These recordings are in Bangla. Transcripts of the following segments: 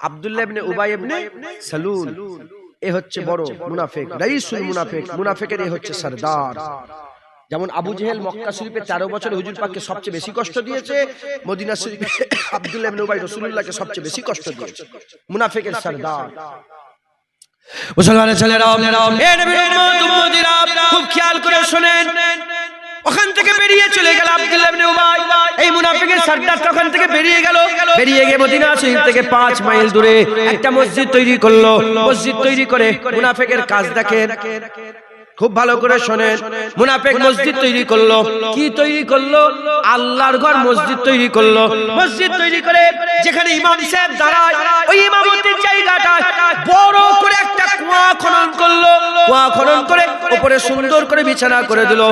আব্দুল্লাহ ইবনে উবাই ইবনে সালুল, এ হচ্ছে বড় মুনাফিক, রাইসুল মুনাফিক, মুনাফিকের এ হচ্ছে সরদার। যেমন আবু জেহেল মক্কা শরীফে 13 বছর হুজুর পাককে সবচেয়ে বেশি কষ্ট দিয়েছে, মদিনা শরীফে আব্দুল্লাহ ইবনে উবাই রাসূলুল্লাহকে সবচেয়ে বেশি কষ্ট দিয়েছে, মুনাফিকের সরদার। মুসলমানের ছেলেরা, এ নবীর উম্মত উম্মতিরা, খুব খেয়াল করে শুনেন। ওখান থেকে বেরিয়ে চলে গেল আব্দুল্লাহ ইবনে উবাই, এই মুনাফিকের সরদার ওখান থেকে বেরিয়ে গেল, বেরিয়ে গিয়ে মদিনা শরীফ থেকে 5 মাইল দূরে একটা মসজিদ তৈরি করলো। মসজিদ তৈরি করে মুনাফিকের কাজ দেখেন, খুব ভালো করে শোনেন। মুনাফিক মসজিদ তৈরি করলো, কি তৈরি করলো? আল্লাহর ঘর মসজিদ তৈরি করলো। মসজিদ তৈরি করে যেখানে ইমাম সাহেব দাঁড়ায়, ওই ইমামতির জায়গাটা বড় করে একটা কুয়া খনন করলো। কুয়া খনন করে উপরে সুন্দর করে বিছানা করে দিল,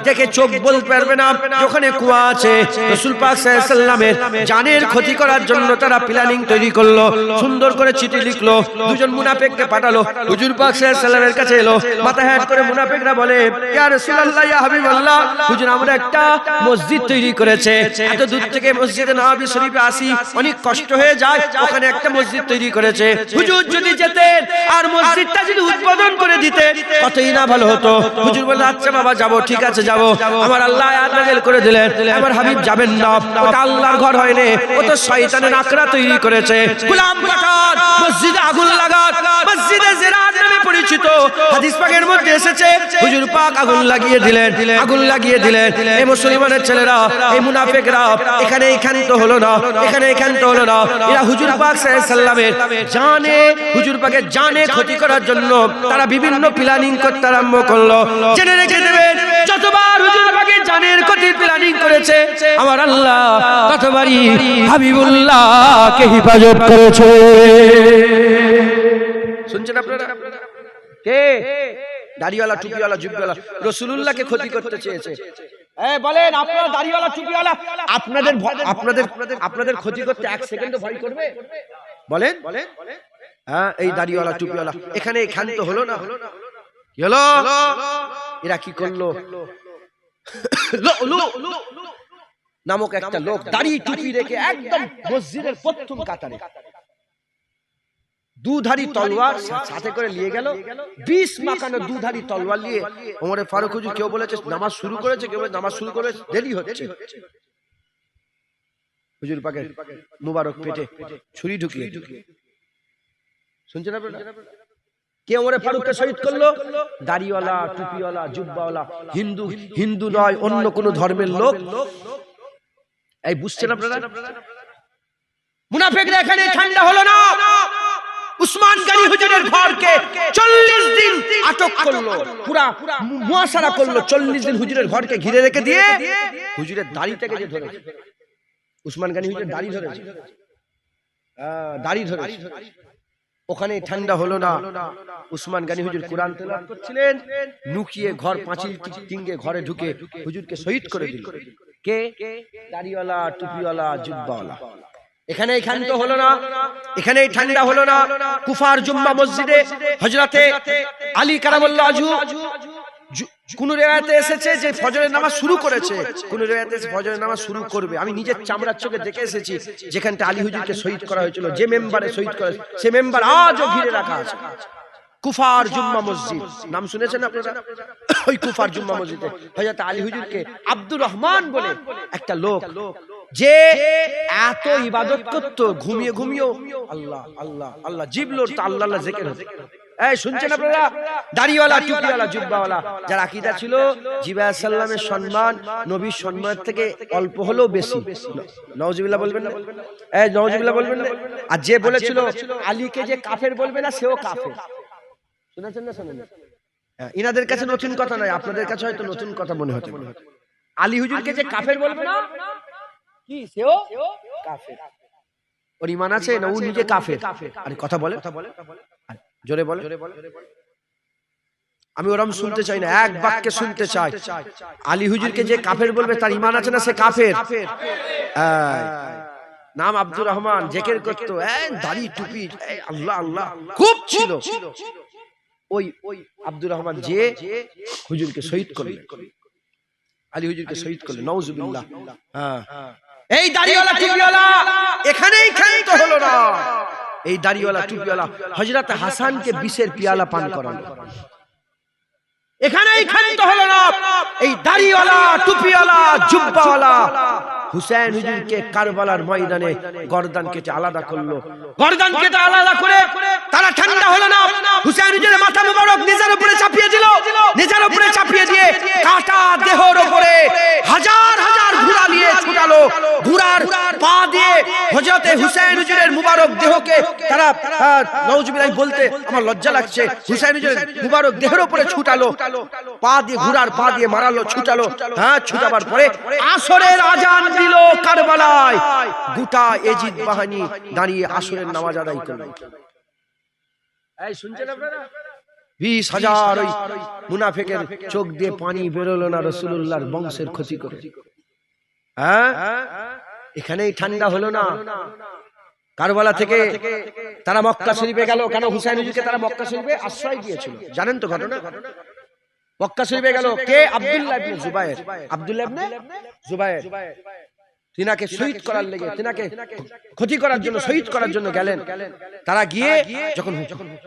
দেখে চোখ বলতে পারবে না ওখানে কুয়া আছে। রাসূল পাক সাল্লাল্লাহু আলাইহি ওয়াসাল্লামের জানের ক্ষতি করার জন্য তারা প্ল্যানিং তৈরি করলো, সুন্দর করে চিঠি লিখলো, দুজন মুনাফিককে পাঠালো। হুজুর পাক সাল্লাল্লাহু আলাইহি ওয়াসাল্লামের কাছে এলো, মাথা হেঁট করে মুনাফিকরা বলে, ইয়া রাসূলুল্লাহ, ইয়া হাবিবাল্লাহ, হুজুর আমরা একটা মসজিদ তৈরি করেছে, এত দূর থেকে মসজিদে নববী শরীফে আসি, অনেক কষ্ট হয়ে যায়, ওখানে একটা মসজিদ তৈরি করেছে। হুজুর যদি যেতেন আর মসজিদটা যদি উদ্বোধন করে দিতেন কতই না ভালো হতো। হুজুর বললেন, আচ্ছা বাবা যাব, ঠিক আছে যাব। আমার আল্লাহ আয়াত নাযিল করে দিলেন, আমার হাবিব যাবেন না, ওটা আল্লাহর ঘর হয়নি, ও তো শয়তানের আকড়া তৈরি করেছে। গোলাম পাঠান মসজিদে আগুন লাগান, মসজিদে জিরাত নামে পরিচিত, হাদিস পাকের মধ্যে এসেছে। হুজুর পাক আগুন লাগিয়ে দিলেন, আগুন লাগিয়ে দিলেন। এই মুসলমানের ছেলেরা, এই মুনাফিকরা এখানেই ক্ষান্ত হলো না, এখানেই ক্ষান্ত হলো না। এরা হুজুর পাক সাল্লাল্লাহু আলাইহি ওয়াসাল্লামের জানে, হুজুর পাকের জানে ক্ষতি করার জন্য তারা বিভিন্ন প্ল্যানিং করতে আরম্ভ করলো। জেনে রেখে দেবেন, যতবার হুজুর পাকের জানের ক্ষতির প্ল্যানিং করেছে আমার আল্লাহ ততবারই হাবিবুল্লাহকে হেফাজত করেছে। শুনছেন আপনারা? কে? দাড়িওয়ালা, টুপিওয়ালা, জুব্বাওয়ালা রাসূলুল্লাহকে ক্ষতি করতে চেয়েছে। বলেন, আপনারা দাড়িওয়ালা, টুপিওয়ালা আপনাদের আপনাদের আপনাদের ক্ষতি করতে 1 সেকেন্ডও ভয় করবে? বলেন। হ্যাঁ, এই দাড়িওয়ালা, টুপিওয়ালা এখানে ক্ষান্ত হলো না, কি হলো? এরা কি করলো? নামক একটা লোক দাড়ি টুপি রেখে একদম মসজিদের প্রথম কাতারে দুধারী তলোয়ার সাথে করে নিয়ে গেল। 20 মাকানো দুধারী তলোয়ার নিয়ে ওমরে ফারুক হুজুর, কেউ বলেছে নামাজ শুরু করেছে, কেউ বলেছে নামাজ শুরু করে দেরি হচ্ছে। হুজুর পাকের মুবারক পেটে ছুরি ঢুকিয়ে, শুনছেন আপনারা? কে ওমরে ফারুককে শহীদ করলো? দাড়িওয়ালা, টুপিওয়ালা, জুব্বাওয়ালা, হিন্দু নয়, অন্য কোন ধর্মের লোক। এই বুঝছেন আপনারা? মুনাফিকরা এখানে ঠান্ডা হলো না, উসমান গনি হুজুরের ঘরকে 40 দিন আটক করলো, পুরা মুয়াসারা করলো। 40 দিন হুজুরের ঘরকে ঘিরে রেখে দিয়ে হুজুরের দাড়ি থেকে যে ধরেছে, উসমান গনি হুজুরের দাড়ি ধরেছে, দাড়ি ধরেছে। ওখানে ঠান্ডা হলো না। উসমান গনি হুজুর কুরআন তেলাওয়াত করছিলেন, নুকিয়ে ঘর পাঁচিল টিঙ্গে ঘরে ঢুকে হুজুরকে শহীদ করে দিল। কে? দাড়িওয়ালা, টুপিওয়ালা, জুব্বাওয়ালা। এখানে ক্ষান্ত হলো না, এখানেই ঠান্ডা হলো না। কুফার জুম্মা মসজিদে হযরতে আলী কারামাল্লাহু ওয়াজহু, কোন রিওয়ায়াতে এসেছে যে ফজরের নামাজ শুরু করেছে, কোন রিওয়ায়াতে ফজরের নামাজ শুরু করবে। আমি নিজের চামড়ার চোখে দেখে এসেছি যেখানটা আলী হুজুরকে শহীদ করা হয়েছিল, যে মেম্বারে শহীদ করা, সে মেম্বার আজও ঘিরে রাখা আছে। কুফার জুম্মা মসজিদ, নাম শুনেছেন আপনারা? ওই কুফার জুম্মা মসজিদে হযরত আলী হুজুরকে আব্দুর রহমান বলে একটা লোক, যে এত ইবাদত করত, ঘুমিয়ে ঘুমিয়েও আল্লাহ আল্লাহ আল্লাহ, জিবলোর তো আল্লাহ আল্লাহ জিকির হতো। এই শুনছেন আপনারা? দাড়িওয়ালা, টুপিওয়ালা, জুব্বাওয়ালা, যার আকীদা ছিল জিবরাইল আলাইহিস সালামের সম্মান নবীর সম্মান থেকে অল্প হলেও বেশি। নাউজুবিল্লাহ বলবেন না? এই নাউজুবিল্লাহ বলবেন না? আর যে বলেছিল আলীকে যে কাফের বলবে না, সেও কাফের। শুনেছেন না? শুনেন? ইনাদের কাছে নতুন কথা নয়, আপনাদের কাছে হয়তো নতুন কথা মনে হতে পারে। আলী হুজুরকে যে কাফের বলবে না, কি সেও কাফের। ওর ঈমান আছে না ও নিজে কাফের? আরে কথা বলে, জোরে বলে। আমি ওরম শুনতে চাই না, এক বাক্যে শুনতে চাই। আলী হুজুরকে যে কাফের বলবে তার ঈমান আছে না সে কাফের? নাম আব্দুর রহমান, জিকির করতো, দাড়ি টুপি, আল্লাহ আল্লাহ খুব ছিল। ওই আব্দুর রহমান যে হুজুরকে শহীদ করলেন, আলী হুজুরকে শহীদ করলেন, নাউজুবিল্লাহ। এই দাড়িওয়ালা, টুপিওয়ালা এখানেই ক্ষান্ত হলো না, এই দাড়িওয়ালা টুপিওয়ালা হযরত হাসানকে বিষের পিয়ালা পান করালো। এখানেই ক্ষান্ত হলো না এই দাড়িওয়ালা টুপিওয়ালা জুব্বাওয়ালা হুসেন হুজুরকে কারবালার ময়দানে গর্দান কেটে আলাদা করলো। গর্দান কেটে আলাদা করে তারা ঠান্ডা হলো না, হুসেন হুজুরের মাথা মোবারক নিজের উপরে চাপিয়ে দিল। নিজের উপরে চাপিয়ে দিয়ে কাটা দেহর উপরে হাজার হাজার ঘোড়া নিয়ে ছুটালো। ঘোড়ার পা দিয়ে হযরত হুসেন হুজুরের মুবারক দেহকে তারা নাউজুবিল্লাহ বলতে আমার লজ্জা লাগছে, হুসেন হুজুরের মুবারক দেহের উপরে ছুটালো, পা দিয়ে ঘোড়ার পা দিয়ে মারালো, ছুটালো। ছুটাবার পরে আসরের আজান দিল কারবালায়। গোটা এজিদ বাহিনী দাঁড়িয়ে আসরের নামাজ আদায় করলো। এই শুনছেন আপনারা? 20,000 ওই মুনাফিকের চোখ দিয়ে পানি বেরোলো না রাসূলুল্লাহর বংশের ক্ষতি করে। এখানেই ঠান্ডা হলো না। কারবালা থেকে তারা মক্কা শরীফে গেল। কেন? হুসাইন হুজুরকে তারা মক্কা শরীফে আশ্রয় দিয়েছিল, জানেন তো ঘটনা? মক্কা শরীফে গেল কে? আব্দুল্লাহ ইবনে জুবায়ের। আব্দুল্লাহ ইবনে জুবায়ের তিনাকে শহীদ করার লেগে, তিনাকে ক্ষতি করার জন্য, শহীদ করার জন্য গেলেন। তারা গিয়ে যখন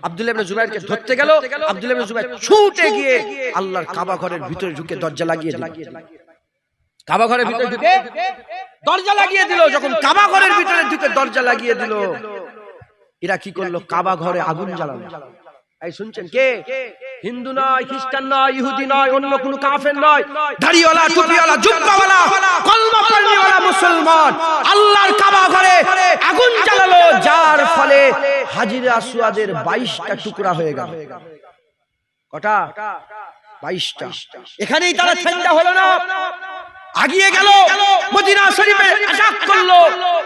আব্দুল্লাহ ইবনে জুবায়েরকে ধরতে গেল, আব্দুল্লাহ ইবনে জুবায়ের ছুটে গিয়ে আল্লাহর কাবা ঘরের ভিতরে ঢুকে দরজা লাগিয়ে দিল। কাবা ঘরের ভিতরে ঢুকে দরজা লাগিয়ে দিল। যখন কাবা ঘরের ভিতরে ঢুকে দরজা লাগিয়ে দিল, এরা কি করলো? কাবা ঘরে আগুন জ্বালালো। এই শুনছেন? কে? হিন্দু নয়, খ্রিস্টান নয়, ইহুদি নয়, অন্য কোনো কাফের নয়, দাড়িওয়ালা টুপিওয়ালা জুব্বাওয়ালা কলমা পড়নেওয়ালা মুসলমান আল্লাহর কাবা ঘরে আগুন জ্বালালো, যার ফলে হাজিরে আসওয়াদের 22টা টুকরা হয়ে গেল। কটা? 22টা। এখানেই তারা ঠান্ডা হলো না, আগিয়ে গেল, মদিনা শরীফে অ্যাটাক করলো।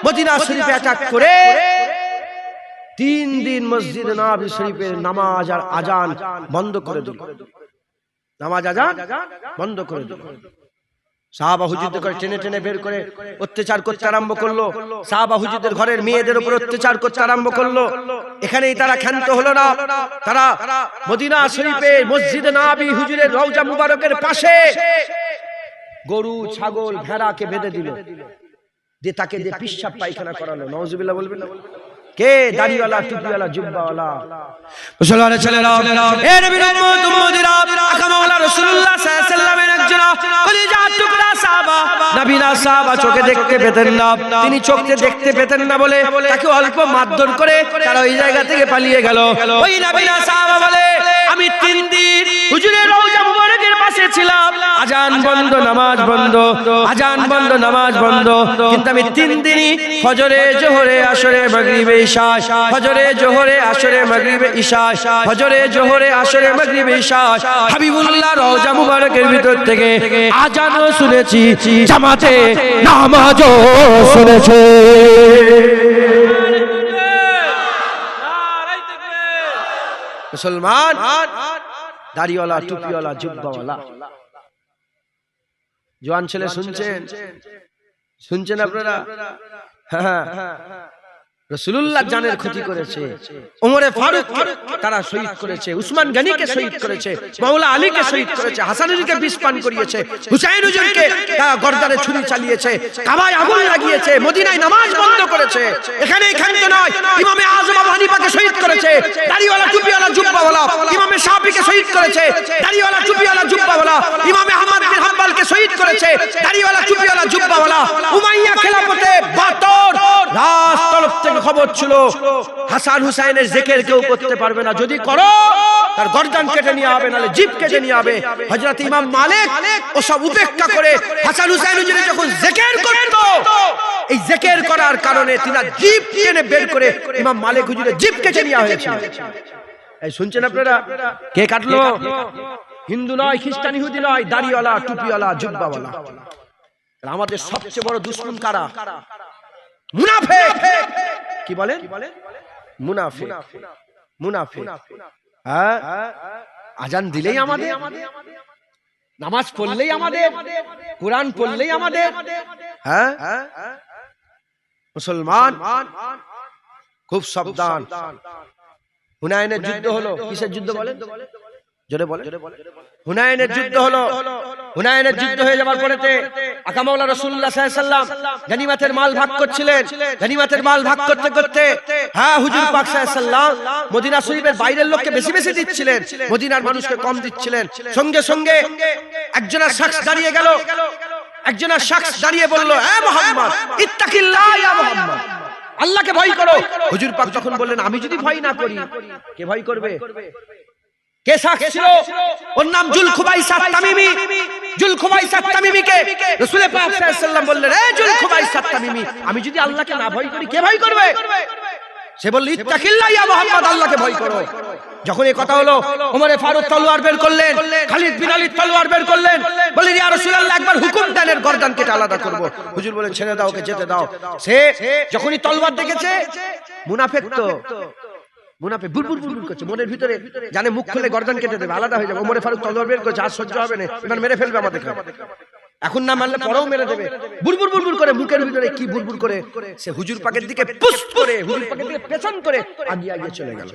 মদিনা শরীফে অ্যাটাক করে 3 দিন মসজিদ নববী শরীফের নামাজ আর আজান বন্ধ করে দিল। নামাজ আজান বন্ধ করে দিল। সাহাবা হুজুরদের করে টেনে টেনে বের করে অত্যাচার করতে আরম্ভ করলো। সাহাবা হুজুরদের ঘরের মেয়েদের উপর অত্যাচার করতে আরম্ভ করলো। এখানেই তারা ক্ষান্ত হলো না। তারা মদিনা শরীফে মসজিদে নববী হুজুরের রওজা মুবারকের পাশে গরু, ছাগল, ভেড়াকে বেঁধে দিল, দিয়ে তাকে দিয়ে পিশাব পায়খানা করালো। নাউজুবিল্লাহ বলবেন না? কে? দাড়িওয়ালা টুপিওয়ালা জুব্বাওয়ালা মুসলমানের ছেলেরা, এ নবীর উম্মত উম্মতিরা, আকা মাওলা রাসূলুল্লাহ সাল্লাল্লাহু আলাইহি ওয়াসাল্লামের একজন কলিজার টুকরা সাহাবা, নবীনা সাহাবা চোখে দেখতে পেতেন না। তিনি চোখে দেখতে পেতেন না বলে তাকে অল্প মারধর করে তারা ওই জায়গা থেকে পালিয়ে গেল। ওই নবীনা সাহাবা বলে, আমি 3 দিন হুজুরের রওজা মুবারকের পাশে ছিলাম, আজান বন্ধ, নামাজ বন্ধ, আজান বন্ধ, নামাজ বন্ধ, কিন্তু আমি 3 দিনই ফজরে, জোহরে, আসরে, মাগরিবে, ইশা, ফজরে, জোহরে, আসরে, মাগরিবে, ইশা, ফজরে, জোহরে, আসরে, মাগরিবে, ইশা হাবিবুল্লাহ রওজা মুবারকের ভিতর থেকে আজানও শুনেছি, জামাতে নামাজও শুনেছি। মুসলমান দাড়িওয়ালা টুপিওয়ালা জুব্বাওয়ালা জওয়ান ছেলে শুনছেন? শুনছেন আপনারা? হ্যাঁ, রাসূলুল্লাহ জানের ক্ষতি করেছে, ওমরে ফারুক তারা শহীদ করেছে, উসমান গনিকে শহীদ করেছে, মাওলা আলীকে শহীদ করেছে, হাসান হুজুরকে বিষ পান করিয়েছে, হুসাইন হুজুরকে গর্দানে ছুরি চালিয়েছে, কাবায় আগুন লাগিয়েছে, মদিনায় নামাজ বন্ধ করেছে। এখানেই ক্ষান্ত নয়, ইমামে আযম আবু হানিফাকে শহীদ করেছে, দাড়িওয়ালা টুপিওয়ালা জুব্বাওয়ালা, ইমামে শাফিকে শহীদ করেছে, দাড়িওয়ালা টুপিওয়ালা জুব্বাওয়ালা, ইমামে আহমদ বিন হাম্বলকে শহীদ করেছে, দাড়িওয়ালা টুপিওয়ালা জুব্বাওয়ালা। উমাইয়া খেলাফতে 72 রাজ তরফ থেকে খবর ছিল হাসান হুসাইনের জিকির কেউ করতে পারবে না, যদি করো তার গর্দান কেটে নিয়ে হবে, নালে জিভ কেটে নিয়ে হবে। হযরত ইমাম মালিক ওসব উপেক্ষা করে হাসান হুসাইন হুজুর যখন জিকির করত, এই জিকির করার কারণে তিনি জিভ টেনে বের করে ইমাম মালিক হুজুরের জিভ কেটে নেওয়া হয়েছে। এই শুনছেন আপনারা? কে কাটলো? হিন্দু নয়, খ্রিস্টান, ইহুদি নয়, দাড়িওয়ালা টুপিওয়ালা জুব্বাওয়ালা। আমাদের সবচেয়ে বড় দুশমন কারা? মুনাফিক। কি বলেন? মুনাফিক। মুনাফিক। হ্যাঁ, আজান দিলেই আমাদের, নামাজ পড়লেই আমাদের, কোরআন পড়লেই আমাদের। হ্যাঁ, মুসলমান খুব সাবধান। হুনাইনের যুদ্ধ হলো, কিসের যুদ্ধ বলেন? জোরে বলেন। হুনাইনের যুদ্ধ হলো। হুনাইনের যুদ্ধ হয়ে যাওয়ার পরেতে আকা মাওলা রাসূলুল্লাহ সাল্লাল্লাহু আলাইহি ওয়াসাল্লাম গনিমতের মাল ভাগ করছিলেন। গনিমতের মাল ভাগ করতে করতে হ্যাঁ হুজুর পাক সাল্লাল্লাহু আলাইহি ওয়াসাল্লাম মদিনা শরীফের বাইরের লোককে বেশি বেশি দিচ্ছিলেন, মদিনার মানুষকে কম দিচ্ছিলেন। সঙ্গে সঙ্গে একজনের শখস দাঁড়িয়ে গেল, একজনের শখস দাঁড়িয়ে বলল, এ মুহাম্মদ ইত্তাকিল্লাহ ইয়া মুহাম্মদ, আল্লাহকে ভয় করো। হুজুর পাক তখন বললেন, আমি যদি ভয় না করি কে ভয় করবে? কে শখস ছিল? ওর নাম জুলখুবাইসা তামিমি। জুলখুবাইসা তামিমিকে রাসূল পাক সাল্লাল্লাহু আলাইহি ওয়াসাল্লাম বললেন, এ জুলখুবাইসা তামিমি, আমি যদি আল্লাহকে না ভয় করি কে ভয় করবে? সে বলল, ইত্তাকিল্লাহ ইয়া মুহাম্মদ, আল্লাহকে ভয় করো। যখন এই কথা হলো, ওমর ফারুক তলোয়ার বের করলেন, খালিদ বিন ওয়ালিদ তলোয়ার বের করলেন, বললেন, ইয়া রাসূলুল্লাহ একবার হুকুম দেন এর গর্দান কেটে আলাদা করব। হুজুর বলেন, ছেড়ে দাও, ওকে যেতে দাও। সে যখনই তলোয়ার দেখেছে, মুনাফিক তো মুনাফিক বুলবুল বুলবুল করছে মনের ভিতরে, জানে মুখ খুলে গর্দান কেটে দেবে, আলাদা হয়ে যাবে। ওমর ফারুক তলোয়ার বের করছে, আর সহ্য হবে না, এবার মেরে ফেলবে আমাদের, এখন না মারলে পরেও মেরে দেবে। বুলবুল বুলবুল করে মুখের ভিতরে কি বুলবুল করে সে হুজুর পাকের দিকে পুশ করে, হুজুর পাকের দিকে পেছন করে আগিয়ে আগিয়ে চলে গেল।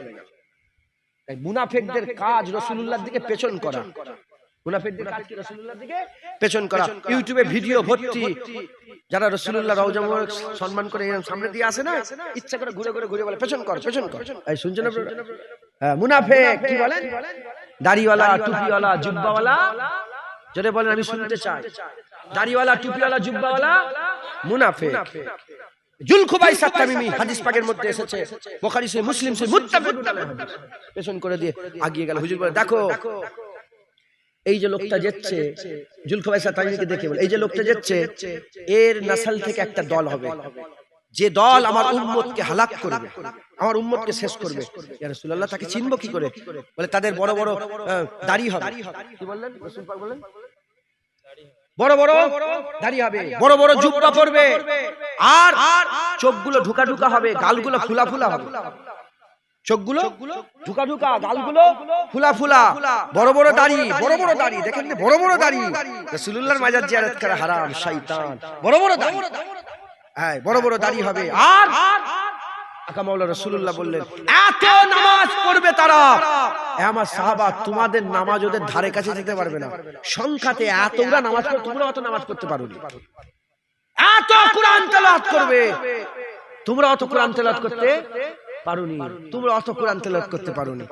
তাই মুনাফিকদের কাজ রাসূলুল্লাহর দিকে পেছন করা। মুনাফিকদের কাজ কি? রাসূলুল্লাহর দিকে পেছন করা। ইউটিউবে ভিডিও ভর্তি, যারা রাসূলুল্লাহ রওজা মোবারক সম্মান করে এরকম সামনে দিয়ে আসে না, ইচ্ছা করে ঘুরে ঘুরে ঘুরে বলে পেছন কর, পেছন কর। এই শুনছেন আপনারা? হ্যাঁ, মুনাফিক কি বলেন? দাড়িওয়ালা, টুপিওয়ালা, জুব্বাওয়ালা, যদি বলেন আমি শুনতে চাই। দাড়িওয়ালা, টুপিওয়ালা, জুব্বাওয়ালা মুনাফিক। জুলখুবাইসা তামিমি হাদিস পাকের মধ্যে এসেছে, বুখারী সহিহ মুসলিম সহিহ মুত্তাফাকুন আলাইহি হাদিস। পেছন করে দিয়ে আগিয়ে গেল। হুজুর বলে, দেখো এই যে লোকটা যাচ্ছে, জুলখুবাইসা তামিমিকে দেখে বলে, এই যে লোকটা যাচ্ছে, এর নসল থেকে একটা দল হবে, যে দল আমার উম্মতকে হালাক করবে, আমার উম্মতকে শেষ করবে। ইয়া রাসূলুল্লাহ, তাকে চিনবো কি করে? বলে, তাদের বড় বড় দাড়ি হবে। কি বললেন রাসূল পাক? বলেন বড় বড় দাড়ি হবে, বড় বড় জুব্বা পরবে, আর চোখগুলো ঢুকা ঢুকা হবে, গালগুলো ফুলা ফুলা হবে। চোখগুলো ঢুকা ঢুকা, গালগুলো ফুলা ফুলা, বড় বড় দাড়ি, বড় বড় দাড়ি। দেখেন বড় বড় দাড়ি, রাসূলুল্লাহর মাজার জিয়ারত করা হারাম, শয়তান। বড় বড় দাড়ি, হ্যাঁ বড় বড় দাড়ি হবে। আর আকা মাওলা রাসূলুল্লাহ বললেন, এত নামাজ পড়বে তারা, আমার সাহাবা তোমাদের নামাজ ওদের ধারে কাছে যেতে পারবে না। সংখ্যাতে এত ওরা নামাজ পড়ে, তোমরা অত নামাজ পড়তে পারোনি। এত কোরআন তেলাওয়াত করবে, তোমরা অত কোরআন তেলাওয়াত করতে পারোনি, তোমরা অত কোরআন তেলাওয়াত করতে পারোনি।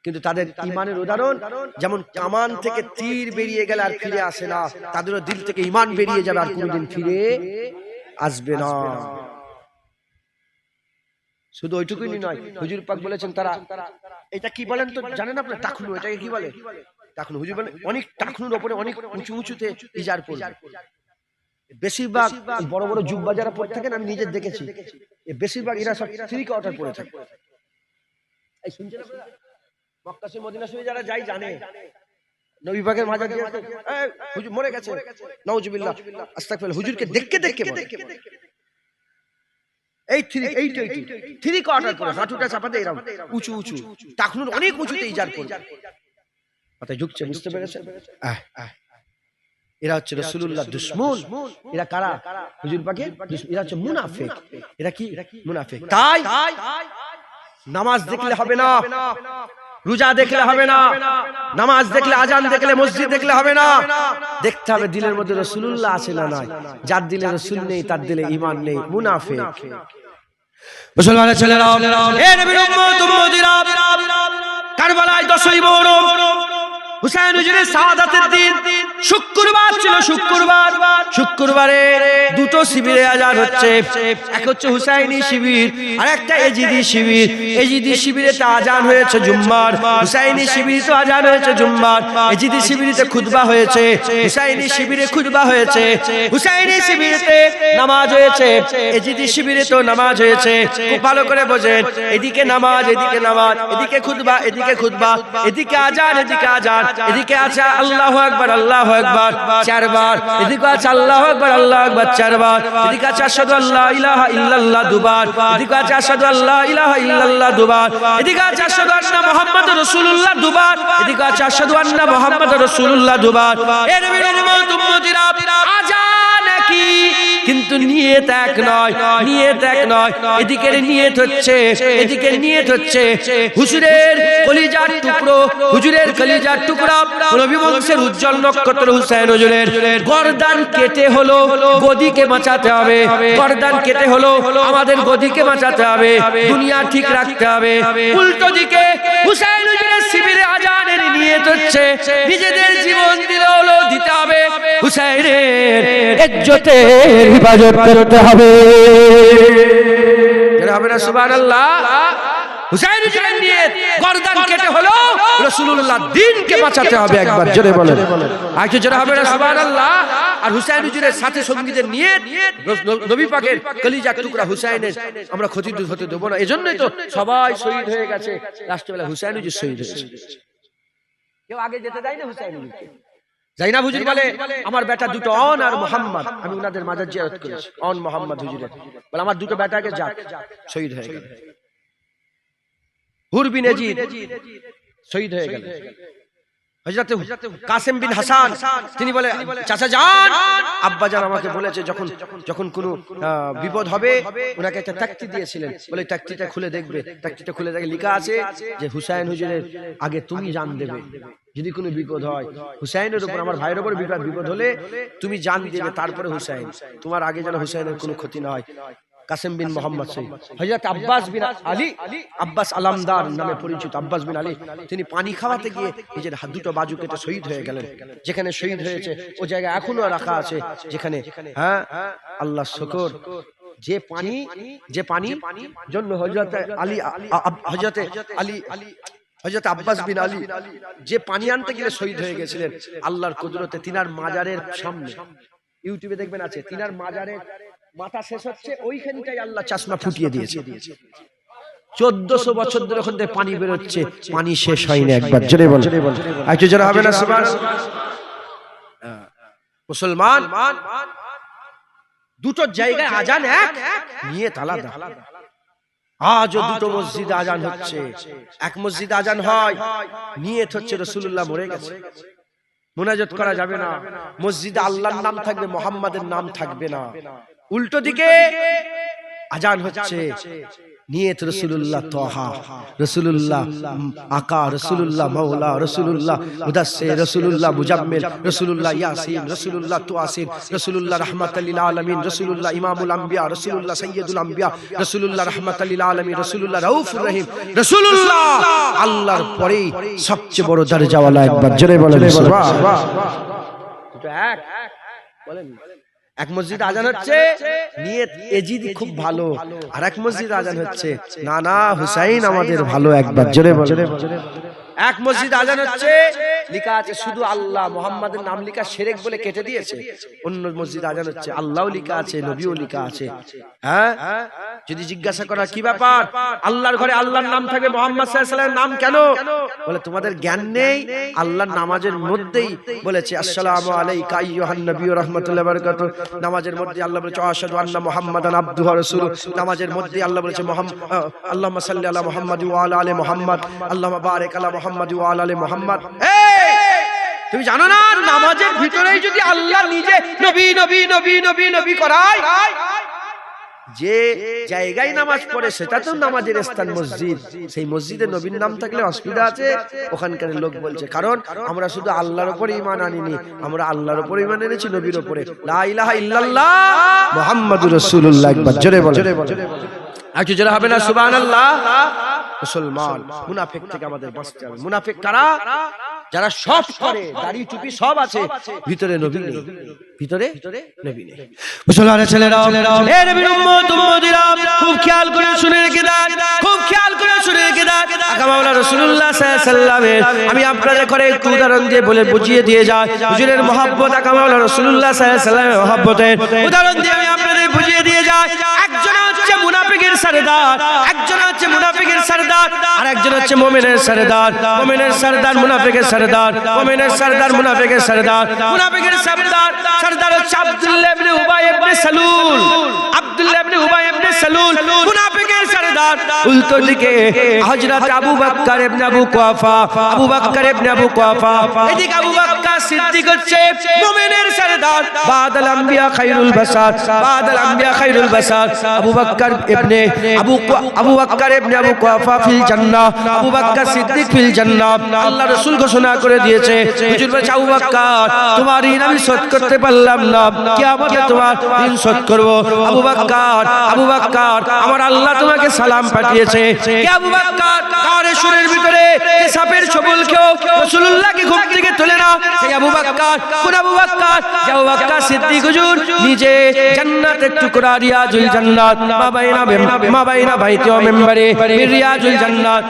কিন্তু তাদের ঈমানের উদাহরণ, যেমন কামান থেকে তীর বেরিয়ে গেলে আর ফিরে আসে না, তাদেরও দিল থেকে ঈমান বেরিয়ে যাবে, আর কোনোদিন ফিরে আসবে না। শুধু ওইটুকুই নয়, হুজুর পাক বলেছেন তারা, এটা কি বলেন তো জানেন আপনারা? টাকনু, এটাকে কি বলে? টাকনু। হুজুর বলেন অনেক টাকনুর উপরে অনেক উঁচু উঁচুতে ইজার পড়বে। বেশিরভাগ বড় বড় জুব্বা যারা পড়ে থাকেন, আমি নিজে দেখেছি, বেশিরভাগ এরা সব থ্রি কোয়ার্টার পড়ে থাকে। এই শুনছেন আপনারা? মক্কা শরীফ, মদিনা শরীফ যারা যাই জানে, নবী পাকের মাজার দিয়ে হুজুর মরে গেছে, নাউজুবিল্লাহ, আস্তাগফিরুল্লাহ, হুজুরকে দেখকে দেখকে বলে এই থ্রি কোয়ার্টার করে হাঁটুটা চাপাতে এরকম উঁচু উঁচু, টাকনুর অনেক উঁচুতে ইজার পড়বে। মাথায় ঢুকছে, বুঝতে পেরেছেন? এরা হচ্ছে রাসূলুল্লাহ দুশমন। এরা কারা? হুজুর পাকের দুশমন। এরা হচ্ছে মুনাফিক। এরা কি? মুনাফিক। তাই নামাজ দেখলে হবে না, রোজা দেখলে হবে না, নামাজ দেখলে, আজান দেখলে, মসজিদ দেখলে হবে না, দেখতে হবে দিলের মধ্যে রাসূলুল্লাহ আছে না নাই। যার দিলে রাসূল নেই, তার দিলে ঈমান নেই, মুনাফিক। মুসলমানের ছেলেরা, হে নবীর উম্মত উম্মতিরা, কারবালায় 10ই মুহররম হুসাইন হুজুরের শাহাদাতের দিন, শুক্রবার ছিল। শুক্রবারে দুটো শিবিরে আজান হচ্ছে, এক হচ্ছে হুসাইনি শিবির, আর একটা এজিদি শিবির। এজিদি শিবিরেতে আজান হয়েছে জুম্মার, হুসাইনি শিবিরে আজান হয়েছে জুম্মার। এজিদি শিবিরেতে খুতবা হয়েছে, হুসাইনি শিবিরে খুতবা হয়েছে। হুসাইনি শিবিরেতে নামাজ হয়েছে, এজিদি শিবিরে তো নামাজ হয়েছে। খুব ভালো করে বোঝেন, এদিকে নামাজ, এদিকে নামাজ, এদিকে খুতবা, এদিকে খুতবা, এদিকে আজান, এদিকে আজান, এদিকে আছে আল্লাহু আকবার, আল্লাহু আকবার 4 বার, এদিকে আছে আল্লাহু আকবার, আল্লাহু আকবার 4 বার, এদিকে আছে আশহাদু আল্লা ইলাহা ইল্লাল্লাহ 2 বার, এদিকে আছে আশহাদু আল্লা ইলাহা ইল্লাল্লাহ 2 বার, এদিকে আছে আশহাদু আন্না মুহাম্মাদুর রাসূলুল্লাহ 2 বার, এদিকে আছে আশহাদু আন্না মুহাম্মাদুর রাসূলুল্লাহ 2 বার। এর নবীর উম্মত উম্মতিরা, আজান কি কিন্তু নিয়ত এক নয়, নিয়ত এক নয়। এদিকের নিয়ত হচ্ছে, এদিকের নিয়ত হচ্ছে হুজুরের কলিজার টুকরো, হুজুরের কলিজার টুকরা নবী বংশের উজ্জ্বল নক্ষত্র হুসাইন হুজুরের গর্দান কেটে হলো গদিকে বাঁচাতে হবে, গর্দান কেটে হলো আমাদের গদিকে বাঁচাতে হবে, দুনিয়া ঠিক রাখতে হবে। উল্টো দিকে হুসাইন হুজুরের শিবিরে আজানের নিয়ত হচ্ছে নিজেদের জীবন দিলেও দিতে হবে, হুসাইনের ইজ্জতের হিফাজত করতে হবে। যারা হবে না সুবহানাল্লাহ। হুসাইন হুজুরের নিয়ত গর্দান কেটে হলো রাসূলুল্লাহ দ্বীনকে বাঁচাতে হবে, একবার জোরে বলেন। আর কি যারা হবে না সুবহানাল্লাহ। আর হুসাইন হুজুরের সাথে সঙ্গীদের নিয়ত নবী পাকের কলিজার টুকরা হুসাইনের আমরা ক্ষতি হতে দেব না। এজন্যই তো সবাই শহীদ হয়ে গেছে, রাষ্ট্রবেলা হুসাইন হুজুর শহীদ হয়েছে। কেউ আগে যেতে দেয় না হুসাইন হুজুরকে। জাইনাব হুজুর বলে আমার বেটা দুটো অন আর মোহাম্মদ, আমি ওনাদের মাজার জিয়ারত করেছি, অন মোহাম্মদ হুজুরের বলে আমার দুটো বেটাকে যাক, শহীদ হয়ে গেল। হুর বিন ইয়াজিদ শহীদ হয়ে গেল। হযরত কাসেম বিন হাসান তিনি বলে চাচা জান, আব্বা জান আমাকে বলেছে যখন যখন কোনো বিপদ হবে ওনাকে একটা তাকতি দিয়েছিলেন, বলে তাকতিটা খুলে দেখবে। তাকতিটা খুলে দেখে লেখা আছে যে হুসাইন হুজুরের আগে তুমি জান দেবে, যদি কোনো বিপদ হয় হুসাইনের উপর, আমার ভাইয়ের উপর বিপদ হলে তুমি জান দেবে, তারপরে হুসাইন, তোমার আগে যেন হুসাইনের কোনো ক্ষতি না হয়। কাসেম বিন মোহাম্মদ শহীদ। হযরত আব্বাস বিন আলী, আব্বাস আলামদার নামে পরিচিত আব্বাস বিন আলী, তিনি পানি খাওয়াতে গিয়ে নিজের হাত দুটো বাজু কেটে শহীদ হয়ে গেলেন। যেখানে শহীদ হয়েছে ও জায়গায় এখনো রাখা আছে, যেখানে আল্লাহ শুকর, যে পানি জন্য হযরত আলী, হযরত আলী, হযরত আব্বাস বিন আলী যে পানি আনতে গিয়ে শহীদ হয়ে গেছিলেন, আল্লাহর কুদরতে তিনার মাজারের সামনে, ইউটিউবে দেখবেন আছে, তিনার মাজারের মাথা শেষ হচ্ছে ওইখানটাই আল্লাহ চশমা ফুটিয়ে দিয়েছে। 1400 বছর ধরে ওখান থেকে পানি বেরোচ্ছে, পানি শেষ হয়নি, একবার জোরে বল। একটু জোরে হবে না সুবহানাল্লাহ। মুসলমান দুটো জায়গায় আজান এক, নিয়ত আলাদা। আজও দুটো মসজিদে আজান হচ্ছে, এক মসজিদে আজান হয় নিয়ত হচ্ছে রাসূলুল্লাহ মরে গেছে, মুনাজাত করা যাবে না, মসজিদে আল্লাহর নাম থাকবে, মুহাম্মাদের নাম থাকবে না। উল্টো দিকে আজান হচ্ছে নিয়ত রাসূলুল্লাহ তাহা, রাসূলুল্লাহ আকা, রাসূলুল্লাহ মাওলা, রাসূলুল্লাহ মুদাসসির, রাসূলুল্লাহ মুজাম্মিল, রাসূলুল্লাহ ইয়াসিন, রাসূলুল্লাহ তুয়াসির, রাসূলুল্লাহ রাহমাতাল লিল আলামিন, রাসূলুল্লাহ ইমামুল আম্বিয়া, রাসূলুল্লাহ সাইয়্যিদুল আম্বিয়া, রাসূলুল্লাহ রাহমাতাল লিল আলামিন, রাসূলুল্লাহ রাউফুর রহিম, রাসূলুল্লাহ আল্লাহর পরেই সবচেয়ে বড় দরজাওয়ালা, একবার জোরে বলেন সুবহানাল্লাহ। দুটো এক বলেন। এক মসজিদে আজান হচ্ছে নিয়ত এজিদ খুব ভালো, আর এক মসজিদে আজান হচ্ছে না না হুসাইন আমাদের ভালো, একবার জোরে বলেন। এক মসজিদে আজান হচ্ছে লেখা আছে শুধু আল্লাহ, মুহাম্মাদের নাম লেখা শিরক বলে কেটে দিয়েছে। অন্য মসজিদে আজান হচ্ছে আল্লাহও লেখা আছে, নবীও লেখা আছে। হ্যাঁ, যদি জিজ্ঞাসা করা কি ব্যাপার, আল্লাহর ঘরে আল্লাহর নাম থাকবে, মুহাম্মদ সাল্লাল্লাহু আলাইহি ওয়াসাল্লামের নাম কেন? বলে তোমাদের জ্ঞান নেই। আল্লাহর নামাজের মধ্যেই বলেছে আসসালামু আলাইকা আইয়ুহান নবী ওয়া রাহমাতুল্লাহি ওয়া বারাকাতুহু। নামাজের মধ্যে আল্লাহ বলেছে আশহাদু আন্না মুহাম্মাদান আবদুহু ওয়া রাসূলুহু। নামাজের মধ্যে আল্লাহ বলেছে আল্লাহুম্মা সাল্লি আলা মুহাম্মাদ ওয়া আলা আলি মুহাম্মাদ, আল্লাহুম্মা বারিক আলা মুহাম্মাদ ওয়া আলা আলি মুহাম্মাদ। তুমি জানো না নামাজের ভিতরেই যদি আল্লাহ নিজে নবী নবী নবী নবী নবী করায়, যে জায়গায় নামাজ পড়ে সেটা তো নামাজের স্থান মসজিদ, সেই মসজিদে নবীর নাম থাকলে অসুবিধা আছে? ওখানকার লোক বলছে কারণ আমরা শুধু আল্লাহর উপর ঈমান আনিনি, আমরা আল্লাহর উপর ঈমান এনেছি, নবীর উপরে। লা ইলাহা ইল্লাল্লাহ মুহাম্মাদুর রাসূলুল্লাহ, একবার জোরে বলেন। একটু জোরে হবে না সুবহানাল্লাহ। মুসলমান মুনাফিক থেকে আমাদের বাঁচতে হবে। মুনাফিক কারা? যারা সব করে, দাড়ি টুপি সব আছে, ভিতরে নবী নেই, ভিতরে নবী নেই। মুসলমানের ছেলেরা, এ নবীর উম্মত উম্মতিরা, খুব খেয়াল করে শুনে রেখে দাও, খুব খেয়াল করে শুনে রেখে দাও। আকা মাওলানা রাসূলুল্লাহ সাল্লাল্লাহু আলাইহি ওয়াসাল্লামের আমি আপনাদের করে একটু উদাহরণ দিয়ে বলে বুঝিয়ে দিয়ে যাই। হুজুরের মহব্বত, আকা মাওলানা রাসূলুল্লাহ সাল্লাল্লাহু আলাইহি ওয়াসাল্লামের মহব্বতের উদাহরণ দিয়ে আমি আপনাদের বুঝিয়ে দিয়ে যাই। একজন হচ্ছে মুনাফিকের সরদার, একজন হচ্ছে মুনাফিকের সরদার, আর একজন হচ্ছে মুমিনের সরদার। মুমিনের সরদার, মুনাফিকের সরদার, মুমিনের সরদার, মুনাফিকের সরদার। মুনাফিকের সরদার হচ্ছে আব্দুল্লাহ ইবনে উবাই ইবনে সালুল। আব্দুল্লাহ ইবনে উবাই ইবনে সালুল মুনাফিকের সরদার। উল্টো দিকে হযরত আবু বকর ইবনে আবু কুহাফা, আবু বকর ইবনে আবু কুহাফা, এদিকে আবু বকর সিদ্দিক হচ্ছে মুমিনের সরদার। বাদাল আম্বিয়া খায়রুল বাশার, বাদাল আম্বিয়া খায়রুল বাশার। আবু বকর ইবনে আবু বকর ইবনে আবু কুহাফা ফিল জান্নাহ, আবু বকর সিদ্দিক ফিল জান্নাহ। আল্লাহ রাসূল ঘোষণা করে দিয়েছে, হুজুর বলছে আবু বকর তোমার ঋণ আমি শোধ করতে পারলাম না, কিয়ামতে তোমার ঋণ শোধ করব। আবু বকর, আবু বকর আমার আল্লাহ তোমাকে সালাম পাঠিয়েছে। কে আবু বকর? কারে সুরের ভিতরে সাপের ছবলকেও রাসূলুল্লাহকে ঘুম থেকে তোলে না সেই আবু বকর। কোন আবু বকর? যে আবু বকর সিদ্দিক হুজুর নিজে জান্নাতের টুকরা রিয়াজুল জান্নাত মা বাইনা বাইতি ওয়া মিম্বারি মির রিয়াজুল জান্নাত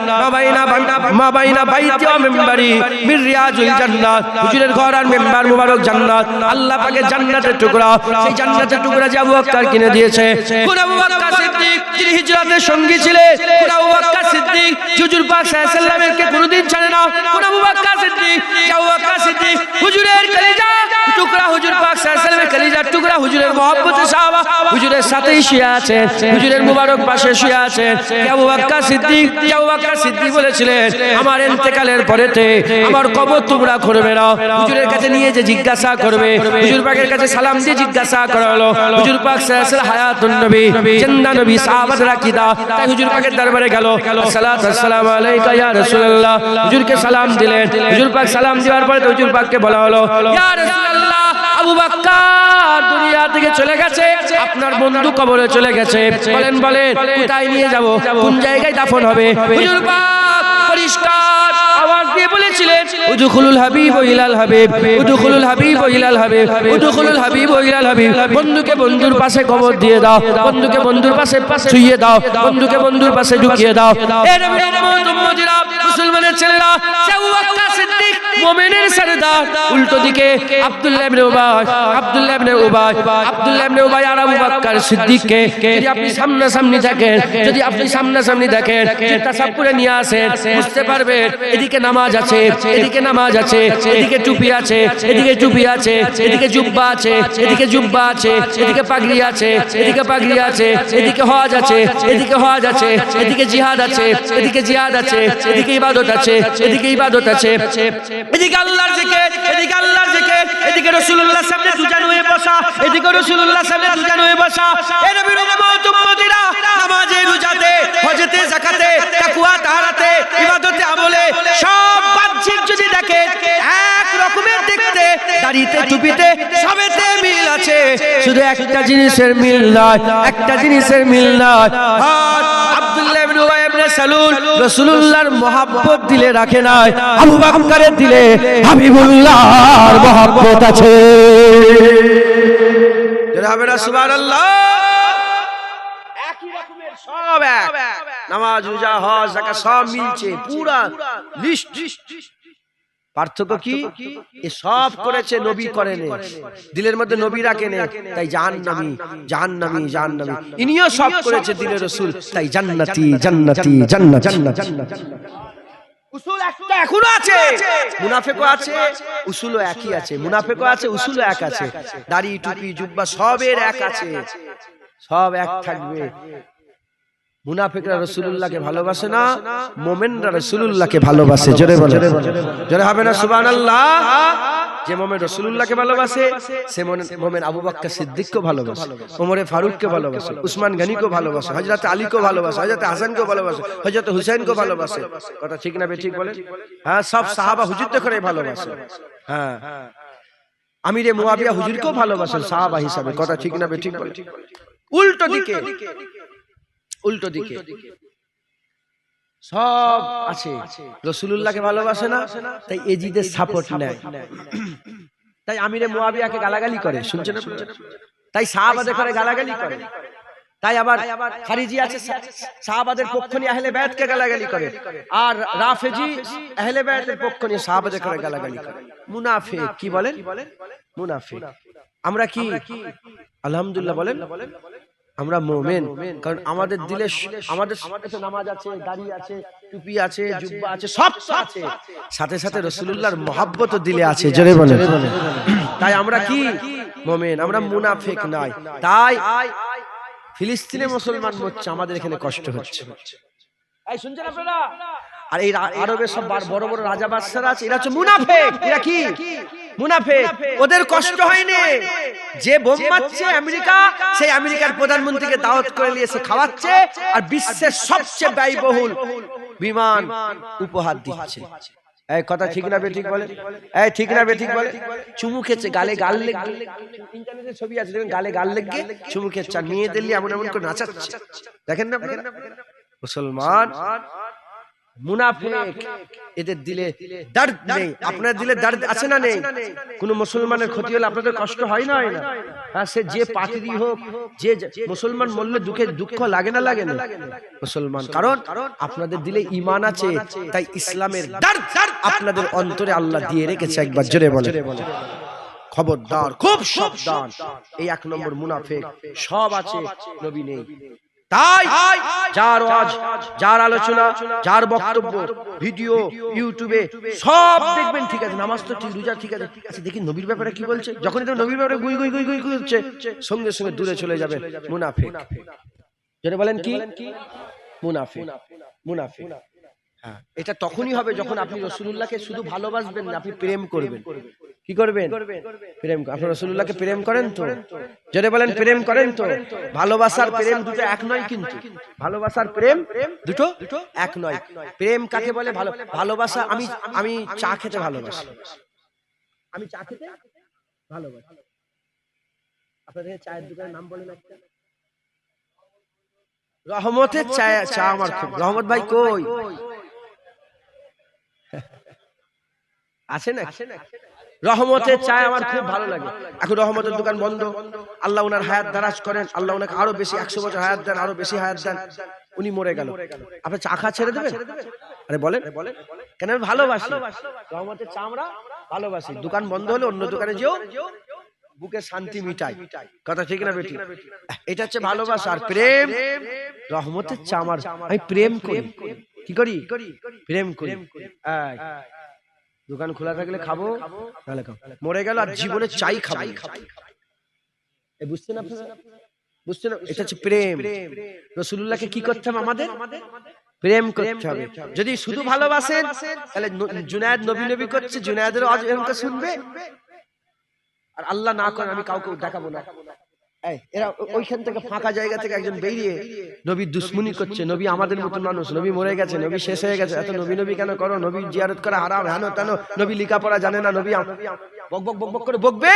মা বাইনা বাইতি ওয়া মিম্বারি মির রিয়াজুল জান্নাত। হুজুরের ঘর আর মিম্বার মুবারক জান্নাত। আল্লাহ পাকের জান্নাতের টুকরা, সেই জান্নাতের টুকরা যে আবু বকর কিনে দিয়েছে। কোন আবু বকর সিদ্দিক? যিনি হিজরতের সঙ্গী ছিলেন। কোন আবু বকর সিদ্দিক? হুজুর পাক সাল্লাল্লাহু আলাইহি ওয়াসাল্লামকে কোনদিন ছাড়ে না। কোন আবু বকর সিদ্দিক? আবু বকর সিদ্দিক হুজুরের কলিজা টুকরা, হুজুর পাক সাল্লাল্লাহু আলাইহি ওয়াসাল্লামের কলিজার টুকরা, হুজুরের মহব্বতের সাহাবা, হুজুরের সাথেই শুয়ে আছেন, হুজুরের মুবারক পাশে শুয়ে আছেন। আবু বকর সিদ্দিক, আবু বকর সিদ্দিক বলেছিলেন আমার ইন্তেকালের পরেতে আমার কবর তোমরা করবে না, হুজুরের কাছে নিয়ে যে জিজ্ঞাসা করবে। হুজুর পাকের কাছে সালাম দিয়ে জিজ্ঞাসা করা হলো, হুজুর পাক সাল্লাল্লাহু আলাইহি ওয়াসাল্লাম হায়াতুন নবী, জিন্দা নবী, সাহাবারা কি দা। তাই হুজুর পাকের দরবারে গেল, সালাতু আসসালামু আলাইকা ইয়া রাসূলুল্লাহ। হুজুরকে সালাম দিলেন। হুজুর পাক সালাম দেওয়ার পরে হুজুর পাককে বলা হলো ইয়া রাসূলুল্লাহ আবু বকর দুনিয়া থেকে চলে গেছে, আপনার বন্ধু কবরে চলে গেছে। বলেন বলেন কোথায় নিয়ে যাব, কোন জায়গায় দাফন হবে? হুজুর পাক পরিষ্কার আওয়াজ দিয়ে বলেছিলেন উদখুলুল হাবিব ওয়া ইলাল হাবিব, উদখুলুল হাবিব ওয়া ইলাল হাবিব, উদখুলুল হাবিব ওয়া ইলাল হাবিব। বন্ধুকে বন্ধুর পাশে কবর দিয়ে দাও, বন্ধুকে বন্ধুর পাশে শুইয়ে দাও, বন্ধুকে বন্ধুর পাশে ঢুকিয়ে দাও। এ নবীর উম্মতিরা, মুসলমানের ছেলেরা, আবু বকর সিদ্দিক মুমিনের সরদার। উল্টো দিকে আব্দুল্লাহ ইবনে উবাই, আব্দুল্লাহ ইবনে উবাই, আব্দুল্লাহ ইবনে উবাই আর আবু বকর সিদ্দিককে যদি আপনি সামনাসামনি দেখেন, যদি আপনি সামনাসামনি দেখেন, তাসাব্বুরে নিয়ে আসেন, বুঝতে পারবেন এদিকে নামাজ আছে, এদিকে নামাজ আছে, এদিকে টুপি আছে, এদিকে টুপি আছে, এদিকে জুব্বা আছে, এদিকে জুব্বা আছে, এদিকে পাগড়ি আছে, এদিকে পাগড়ি আছে, এদিকে হজ আছে, এদিকে হজ আছে, এদিকে জিহাদ আছে, এদিকে জিহাদ আছে, এদিকে ইবাদত আছে, এদিকে ইবাদত আছে, এদিকে আল্লাহর জিকির, এদিকে আল্লাহর জিকির, এদিকে রাসূলুল্লাহর সামনে দুজান হয়ে বসা, এদিকে রাসূলুল্লাহর সামনে দুজান হয়ে বসা। এ নবীর উম্মতিরা নামাজে, রোজাতে, হজতে, যাকাতে, তাকওয়া, তাহারাতে, ইবাদতে, আমলে সব বাহ্যিক যদি দেখে এক রকমের দেখতে, দাড়িতে, টুপিতে সবেতে মিল আছে, শুধু একটা জিনিসের মিল নয়, একটা জিনিসের মিল নয়। আর আব্দুল্লাহ ইবনে উবাই ইবনে সালুল রাসূলুল্লাহর মহব্বত দিলে রাখে নাই, আবু বকরের দিলে হাবিবুল্লাহর মহব্বত আছে। জনাবে সুবহানাল্লাহ। একই রকমের সব এক, নামাজ, রোজা, হজ, যাকাত সব মিলছে, পুরা লিস্ট। পার্থক্য কি? এ সব করেছে, নবী করেনি, দিলের মধ্যে নবী রাখেনি, তাই জাহান্নামী, জাহান্নামী, জাহান্নামী। ইনিও সব করেছে, দিলে রাসূল, তাই জান্নাতি, জান্নাতি, জান্নাত, জান্নাত। উসুল একটা এখনো আছে, মুনাফিকও আছে, উসুলও একই আছে, মুনাফিকও আছে, উসুলও এক আছে, দাড়ি, টুপি, জুব্বা সবের এক আছে, সব এক থাকবে। মুনাফিকরা রাসূলুল্লাহকে ভালোবাসে না, মুমিনরা রাসূলুল্লাহকে ভালোবাসে। জোরে বলে, জোরে হবে না সুবহানাল্লাহ। যে মুমিন রাসূলুল্লাহকে ভালোবাসে, সে মুমিন আবু বকর সিদ্দিককে ভালোবাসে, ওমরে ফারুককে ভালোবাসে, উসমান গনিকে ভালোবাসে, হযরত আলীকে ভালোবাসে, হযরত হাসানকে ভালোবাসে, হযরত হুসাইনকে ভালোবাসে। কথা ঠিক না বেঠিক বলেন? হ্যাঁ, সব সাহাবা হুজুরকে করে ভালোবাসে। হ্যাঁ, আমিরে মুয়াবিয়া হুজুরকেও ভালোবাসেন সাহাবা হিসাবে। কথা ঠিক না বেঠিক বলেন? উল্টো দিকে, উল্টো দিকে সব আছে, রাসূলুল্লাহকে ভালোবাসে না, তাই এজিদের সাপোর্ট নেয়, তাই আমিরে মুয়াবিয়াকে গালাগালি করে, শুনছেন আপনারা? তাই সাহাবাদের করে গালাগালি করে, তাই আবার খারিজি আছে, সাহাবাদের পক্ষ নিয়ে আহলে বাইতকে গালাগালি করে, আর রাফেজি আহলে বাইতের পক্ষ নিয়ে সাহাবাদের করে গালাগালি করে। মুনাফিক। কি বলেন? মুনাফিক। আমরা কি আলহামদুলিল্লাহ বলেন? আমরা মুমিন, কারণ আমাদের দিলে, আমাদের সাথে নামাজ আছে, দাড়ি আছে, টুপি আছে, জুব্বা আছে, সব আছে, সাথে সাথে রাসূলুল্লাহর মহব্বতও দিলে আছে। জোরে বলেন। তাই আমরা কি মুমিন, আমরা মুনাফিক নাই। তাই ফিলিস্তিনে মুসলমান মরছে, আমাদের এখানে কষ্ট হচ্ছে। এই শুনছেন আপনারা? আর এই আরবের সব বড় বড় রাজা বাদশারা আছে, এরা হচ্ছে মুনাফিক। এরা কি মুনাফিক? ওদের কষ্ট হয়নি। যে বোম মারছে আমেরিকা, সেই আমেরিকার প্রধানমন্ত্রীকে দাওয়াত করে নিয়ে এসে খাওয়াচ্ছে, আর বিশ্বের সবচেয়ে ব্যয়বহুল বিমান উপহার দিচ্ছে। এই কথা ঠিক না বেঠিক বলে? এই ঠিক না বেঠিক বলে? চুমু খেচ্ছে, গালে গাল লেগে, ইন্টারনেটে ছবি আছে দেখবেন, গালে গাল লেগে চুমু খেচ্ছে, আর মেয়েদের নিয়ে এমন এমন করে নাচাচ্ছে। দেখেন না মুসলমান মুনাফিক, এদের দিলে দর্দ নেই। আপনার দিলে দর্দ আছে না নেই? কোন মুসলমানের ক্ষতি হলে আপনাদের কষ্ট হয় না? হয় না? হ্যাঁ, সে যে পার্টিরই হোক, যে মুসলমান মরলে দুঃখ লাগে না? লাগে না মুসলমান? কারণ আপনাদের দিলে ঈমান আছে, তাই ইসলামের দর্দ আপনাদের অন্তরে আল্লাহ দিয়ে রেখেছে। একবার জোরে বলে খবরদার, খুব সাবধান। এই 1 নম্বর মুনাফিক। সব আছে, নবী নেই। তাই যার ওয়াজ, যার আলোচনা, যার বক্তব্য, ভিডিও ইউটিউবে সব দেখবেন, ঠিক আছে, নামাজ তো ঠিক, রোজা ঠিক আছে, আচ্ছা দেখি নবীর ব্যাপারে কি বলছে। যখন এটা নবীর ব্যাপারে গুই গুই গুই গুই করছে, সঙ্গে সঙ্গে দূরে চলে যাবে। মুনাফিক। যেটা বলেন কি মুনাফিক? মুনাফিক। হ্যাঁ, এটা তখনই হবে যখন আপনি রাসূলুল্লাহকে শুধু ভালোবাসবেন না, আপনি প্রেম করবেন। কি করবেন? প্রেম। আপনি রাসূলুল্লাহকে প্রেম করেন তো? যদি বলেন প্রেম করেন তো? ভালোবাসার প্রেম দুটো এক নয় কিন্তু। ভালোবাসার প্রেম দুটো এক নয়। প্রেম কাকে বলে? ভালোবাসা। আমি চা খেতে ভালোবাসি। আমি চা খেতে ভালোবাসি। আপনাদের চায়ের দোকানের নাম বলেন একটা। রহমতের চা আমার খুব। রহমত ভাই কই আছে না? রহমতের চায় আমার খুব ভালো লাগে। এখন রহমতের দোকান বন্ধ। আল্লাহ ওনার হায়াত দারাজ করেন, আল্লাহ ওনাকে আরো বেশি 100 বছর হায়াত দেন, আরো বেশি হায়াত দেন। উনি মরে গেল, আপনি চা খা ছেড়ে দেবেন? আরে বলেন কেন? আমি ভালোবাসি রহমতের চা, আমরা ভালোবাসি। দোকান বন্ধ হলে অন্য দোকানে যেও, বুকে শান্তি মিটাই। কথা ঠিক না বেটি? এটা হচ্ছে ভালোবাসা। আর প্রেম, রহমতের চা আমার, আমি প্রেম করি। কি করি? প্রেম করি। দোকান খোলা থাকলে খাবো, নাহলে খাবো। মরে গেল আর জীবনে চাই খাবো। বুঝছেন আপনারা? বুঝছেন? এটা হচ্ছে প্রেম। রাসূলুল্লাহকে কি করতে হবে? আমাদের প্রেম করতে হবে। যদি শুধু ভালোবাসেন, তাহলে জুনায়েদ নবী নবী করছে, জুনায়েদের আজ এরকম শুনবে। আর আল্লাহ না করেন, আমি কাউকে দেখাবো না। এরা ওইখান থেকে ফাঁকা জায়গা থেকে একজন বেরিয়ে নবী দুশ্মনী করছে। নবী আমাদের মতন মানুষ, নবী মরে গেছে, নবী শেষ হয়ে গেছে, এত নবী নবী কেন করো? নবী জিয়ারত করা হারাম, হেন তেন, নবী লেখাপড়া জানে না, নবী বক বক বক বক করে বকবে।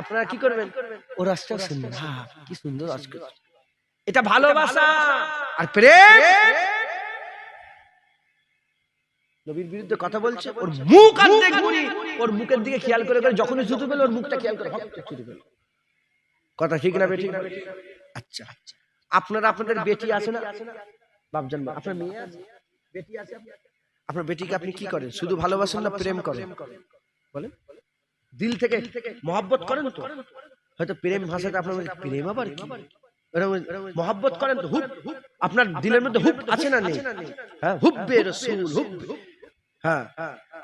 আপনারা কি করবেন? ও রাস্তা শুনবেন, কি সুন্দর আজকে। এটা ভালোবাসা। আর প্রেম, নবীর বিরুদ্ধে কথা বলছে, ওর মুখ আর দেখবনি, ওর মুখের দিকে খেয়াল করে করে, যখনই জুতো পেল ওর মুখটা খেয়াল করে ছুটে পেল। কথা ঠিক না বেটি? আচ্ছা, আপনারা আপনাদের বেটি আছে না? বাপজান, আপনার মেয়ে আছে, বেটি আছে, আপনার বেটিকে আপনি কি করেন? শুধু ভালোবাসেন না প্রেম করেন? বলেন, দিল থেকে মহব্বত করেন তো? হয়তো প্রেম ভাষাটা আপনার প্রেম আবার কি? মহব্বত করেন তো? হুব আপনার দিলের মধ্যে হুব আছে না নেই? হ্যাঁ, হুব্বে রাসূল, হুব। হ্যাঁ,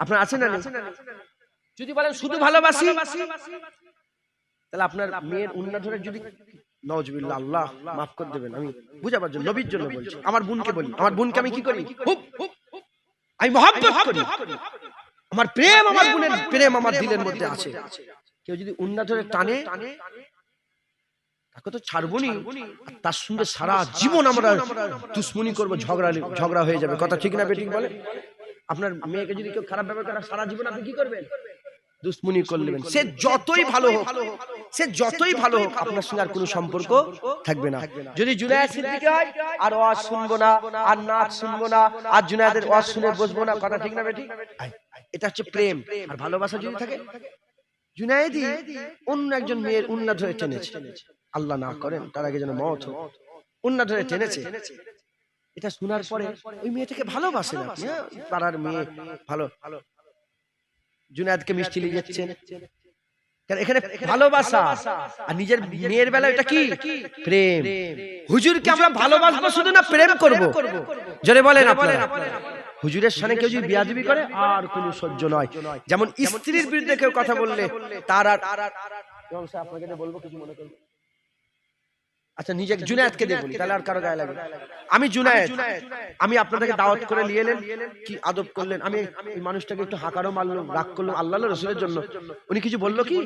আপনার আছে না নেই? যদি বলেন শুধু ভালোবাসি, তাহলে আপনার মেয়ের উন্না ধরে যদি নাউজুবিল্লাহ, আল্লাহ মাফ করে দেবেন, আমি বুঝাবার জন্য, নবীর জন্য বলছি। আমার বোনকে বলি, আমার বোনকে আমি কি করি? আমি মহব্বত করি। আমার প্রেম, আমার বোনের প্রেম আমার দিলের মধ্যে আছে। কেউ যদি উন্না ধরে টানে, তাকে তো ছাড়বনি, তার সঙ্গে সারা জীবন আমরা দুশ্মনী করবো, ঝগড়া হয়ে যাবে। কথা ঠিক না বেঠিক বলে? আপনার মেয়েকে যদি কেউ খারাপ ব্যবহার করে, সারা জীবন আপনি কি করবেন? দুশ্মনী করলেন। সে যতই ভালো হোক, সে যতই ভালো হোক, আপনার সঙ্গে আর কোনো সম্পর্ক থাকবে না। যদি জুনায়েদ সিদ্দিকী হয়, আর ওয়াজ শুনবো না, আর নাচ শুনবো না, আর জুনায়েদের ওয়াজ শুনে বসবো না। কথা ঠিক না বেঠিক? এটা হচ্ছে প্রেম। আর ভালোবাসা যদি থাকে, জুনায়েদি অন্য একজন মেয়ের উন্না ধরে টেনেছে, আল্লাহ না করেন তার আগে যেন মওত হোক, উন্না ধরে টেনেছে, এটা শোনার পরে ওই মেয়েটাকে ভালোবাসেন আপনি। পাড়ার মেয়ে, ভালো, জুনায়েদকে মিষ্টি নিয়ে যাচ্ছেন, এখানে ভালোবাসা। আর নিজের মেয়ের বেলা এটা কি? প্রেম। হুজুরকে আমরা ভালোবাসবো শুধু না, প্রেম করব। জোরে বলেন আপনারা। হুজুরের সামনে কেউ যদি বিয়াদবি করে, আর কোনো সহ্য নয়। যেমন স্ত্রীর বিরুদ্ধে কেউ কথা বললে, তার আর আপনাকে বলবো, কিছু মনে করবো, আচ্ছা নিজে জুনায়েদকে দেখুন, তাহলে আর কারো গায়ে লাগে। আমি জুনায়েদ, আমি আপনাদেরকে দাওয়াত করে নিয়ে এলেন, কি আদব করলেন, আমি এই মানুষটাকে একটু হাঁকারও মারলাম, রাগ করলাম আল্লাহর রাসূলের জন্য, উনি কিছু বললো কি?